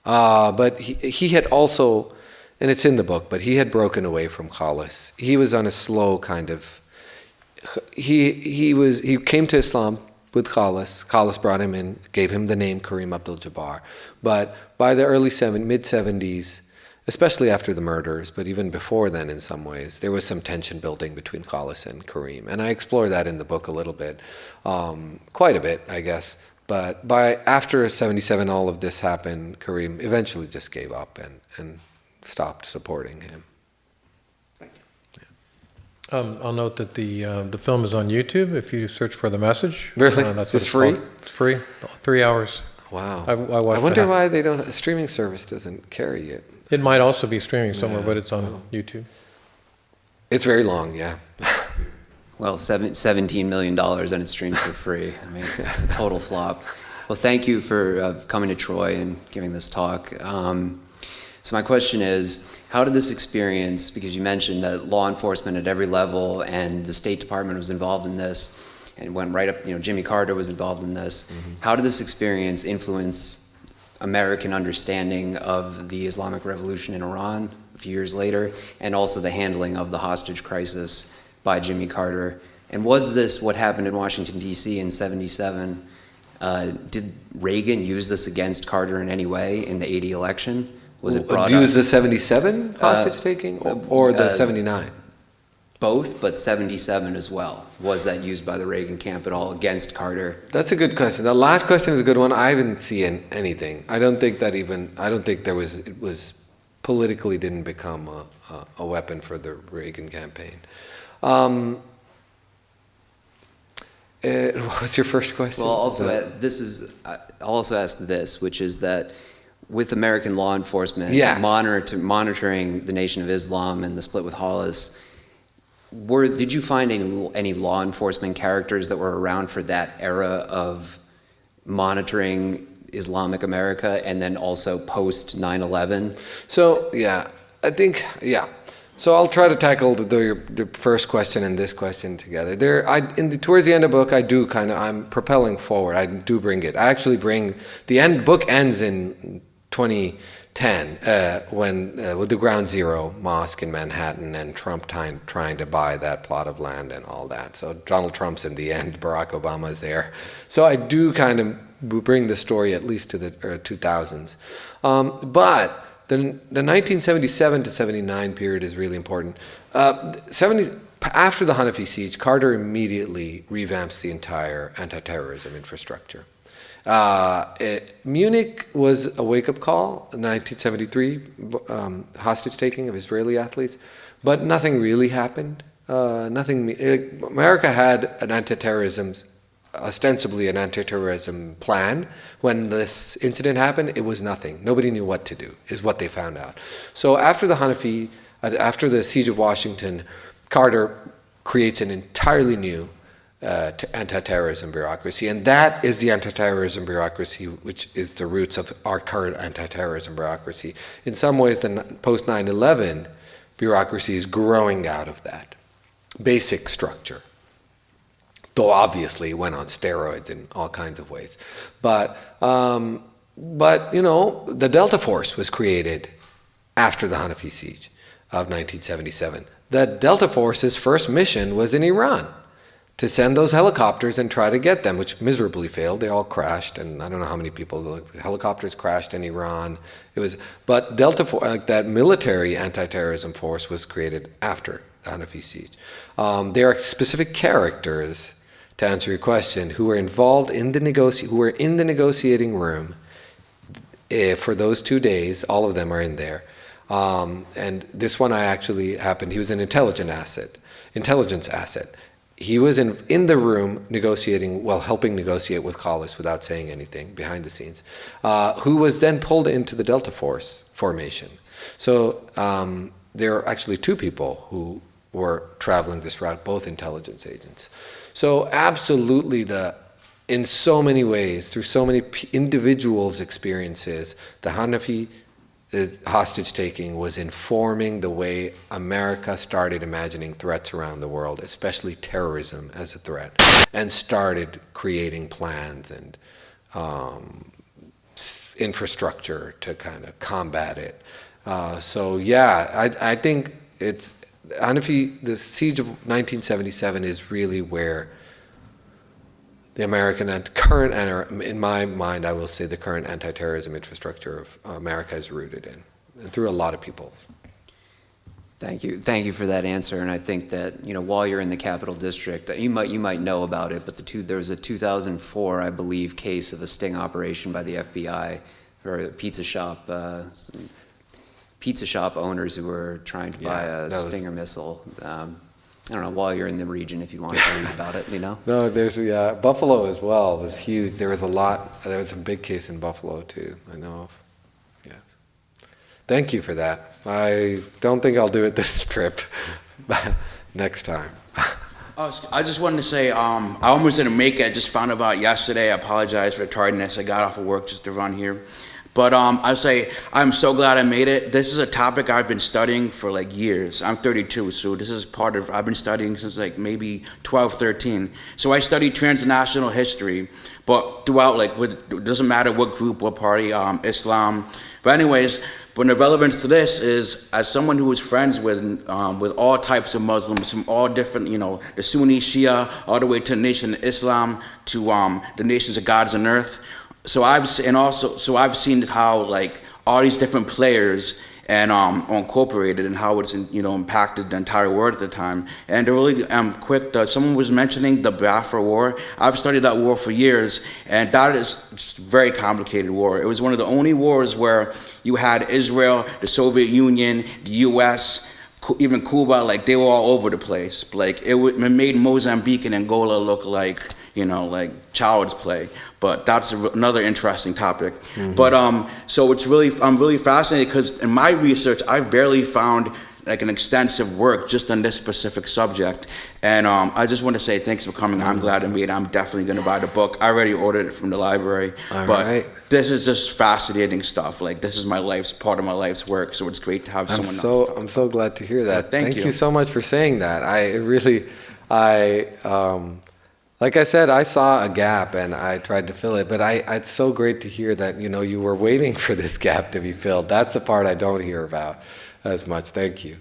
but he had also, and it's in the book, but he had broken away from Khalis. He was on a slow kind of, he came to Islam with Khalis. Khalis brought him in, gave him the name Kareem Abdul-Jabbar. But by the mid-70s, especially after the murders, but even before then in some ways, there was some tension building between Khalis and Kareem. And I explore that in the book a little bit, quite a bit, I guess. But after 77, all of this happened, Kareem eventually just gave up and stopped supporting him. I'll note that the film is on YouTube. If you search for The Message, really, that's it's free. Called. It's free, 3 hours. Wow. I wonder why a streaming service doesn't carry it. It might also be streaming somewhere, but it's on YouTube. It's very long, yeah. Well, $17 million and it's streamed for free. I mean, a total flop. Well, thank you for coming to Troy and giving this talk. So my question is, how did this experience, because you mentioned that law enforcement at every level and the State Department was involved in this, and it went right up, Jimmy Carter was involved in this. Mm-hmm. How did this experience influence American understanding of the Islamic Revolution in Iran a few years later, and also the handling of the hostage crisis by Jimmy Carter? And was this what happened in Washington, D.C. in '77? Did Reagan use this against Carter in any way in the '80 election? Was it brought Use up? the 77 hostage taking or the 79? Both, but 77 as well. Was that used by the Reagan camp at all against Carter? That's a good question. The last question is a good one. I haven't seen anything. I don't think it was politically didn't become a weapon for the Reagan campaign. What's your first question? Well, also, I'll also ask this, which is that with American law enforcement monitoring the Nation of Islam and the split with Hollis, did you find any law enforcement characters that were around for that era of monitoring Islamic America and then also post 9/11? So So I'll try to tackle the first question and this question together. Towards the end of the book, I'm propelling forward. I do bring it. I actually bring book ends in 2010 with the Ground Zero mosque in Manhattan and Trump trying to buy that plot of land and all that. So Donald Trump's in the end, Barack Obama's there. So I do kind of bring the story at least to the 2000s. But the 1977 to 79 period is really important. After the Hanafi siege, Carter immediately revamps the entire anti-terrorism infrastructure. Munich was a wake-up call in 1973, hostage taking of Israeli athletes, but nothing really happened. America had ostensibly an anti-terrorism plan. When this incident happened, it was nothing. Nobody knew what to do, is what they found out. So after the siege of Washington, Carter creates an entirely new anti-terrorism bureaucracy, and that is the anti-terrorism bureaucracy which is the roots of our current anti-terrorism bureaucracy. In some ways, the post 9/11 bureaucracy is growing out of that basic structure, though obviously it went on steroids in all kinds of ways. But the Delta Force was created after the Hanafi siege of 1977. The Delta Force's first mission was in Iran, to send those helicopters and try to get them, which miserably failed. They all crashed, and I don't know how many helicopters crashed in Iran. But Delta Force, that military anti-terrorism force, was created after the Hanafi siege. There are specific characters, to answer your question, who were involved in who were in the negotiating room for those 2 days. All of them are in there. And this one happened. He was an intelligence asset. He was in the room helping negotiate with Khalis without saying anything behind the scenes, who was then pulled into the Delta Force formation. So there are actually two people who were traveling this route, both intelligence agents. So absolutely, in so many ways, through so many individuals' experiences, the Hanafi hostage-taking was informing the way America started imagining threats around the world, especially terrorism as a threat, and started creating plans and infrastructure to kind of combat it. So yeah, I think it's Hanafi, the siege of 1977 is really where the American in my mind, I will say the current anti-terrorism infrastructure of America is rooted in, and through a lot of people. Thank you for that answer. And I think that while you're in the Capital District, you might know about it, but there was a 2004, I believe, case of a sting operation by the FBI for a pizza shop owners who were trying to buy a Stinger missile. I don't know, while you're in the region, if you want to read about it, No, there's Buffalo as well was huge. There was a big case in Buffalo too, I know of. Yes. Thank you for that. I don't think I'll do it this trip, but next time. I just wanted to say, I almost didn't make it. I just found out yesterday. I apologize for the tardiness. I got off of work just to run here. But I say I'm so glad I made it. This is a topic I've been studying for like years. I'm 32, so this is I've been studying since like maybe 12, 13. So I studied transnational history, but throughout, it doesn't matter what group, what party, Islam. But anyways, but the relevance to this is, as someone who was friends with all types of Muslims from all different, the Sunni, Shia, all the way to the Nation of Islam, to the nations of gods on earth. So I've seen how all these different players and incorporated and how it's impacted the entire world at the time. And to really quick, someone was mentioning the Biafra War. I've studied that war for years, and that is a very complicated war. It was one of the only wars where you had Israel, the Soviet Union, the U.S., even Cuba, they were all over the place. It made Mozambique and Angola look like child's play. But that's another interesting topic. Mm-hmm. But so I'm really fascinated because in my research, I've barely found an extensive work just on this specific subject. And I just want to say thanks for coming. I'm glad I made it. I'm definitely going to buy the book. I already ordered it from the library. But this is just fascinating stuff. This is part of my life's work. So it's great to have someone else. I'm so glad to hear that. Thank you. You so much for saying that. Like I said, I saw a gap and I tried to fill it, but it's so great to hear that, you were waiting for this gap to be filled. That's the part I don't hear about as much. Thank you.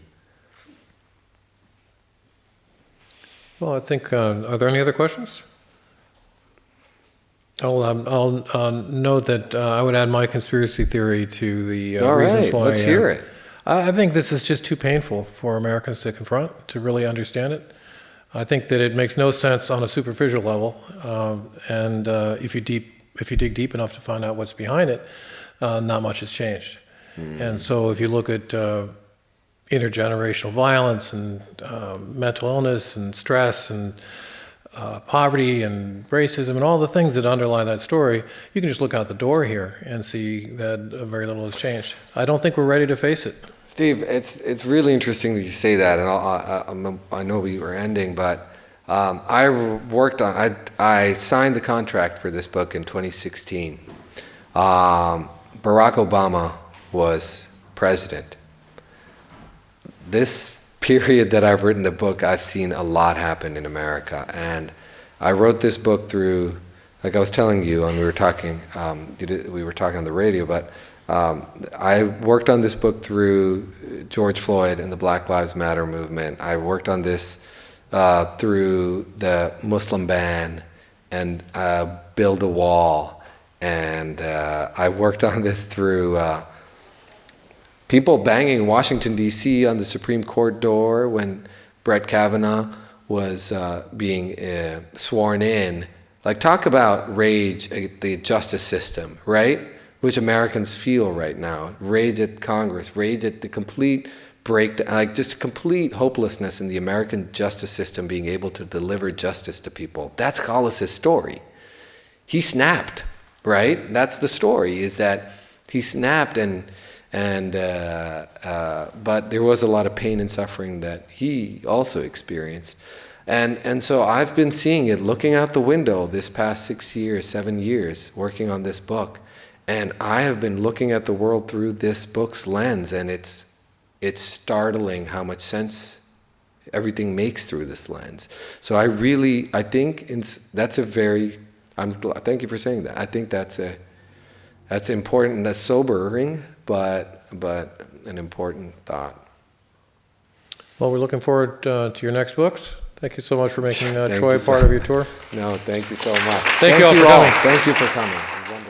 Well, I think, are there any other questions? I'll note that I would add my conspiracy theory to the reasons why. Let's hear it. I think this is just too painful for Americans to confront, to really understand it. I think that it makes no sense on a superficial level, and if you dig deep enough to find out what's behind it, not much has changed. And so if you look at intergenerational violence and mental illness and stress and poverty and racism and all the things that underlie that story, you can just look out the door here and see that very little has changed. I don't think we're ready to face it. Steve, it's really interesting that you say that, and I know we were ending, but I signed the contract for this book in 2016. Barack Obama was president. This period that I've written the book, I've seen a lot happen in America, and I wrote this book through, like I was telling you, and we were talking on the radio, but I worked on this book through George Floyd and the Black Lives Matter movement. I worked on this through the Muslim ban and Build a Wall, and I worked on this through people banging Washington, D.C. on the Supreme Court door when Brett Kavanaugh was being sworn in. Talk about rage at the justice system, right? Which Americans feel right now. Rage at Congress, rage at the complete breakdown, just complete hopelessness in the American justice system being able to deliver justice to people. That's Hollis's story. He snapped, right? That's the story, is that he snapped, and And but there was a lot of pain and suffering that he also experienced. And so I've been seeing it, looking out the window this past 6 years, 7 years, working on this book. And I have been looking at the world through this book's lens, and it's startling how much sense everything makes through this lens. So I think that's a very, thank you for saying that. I think that's important, that's sobering, but an important thought. Well, we're looking forward to your next books. Thank you so much for making Thank Troy you, part of your tour. No, thank you so much. Thank you all for coming. Thank you for coming.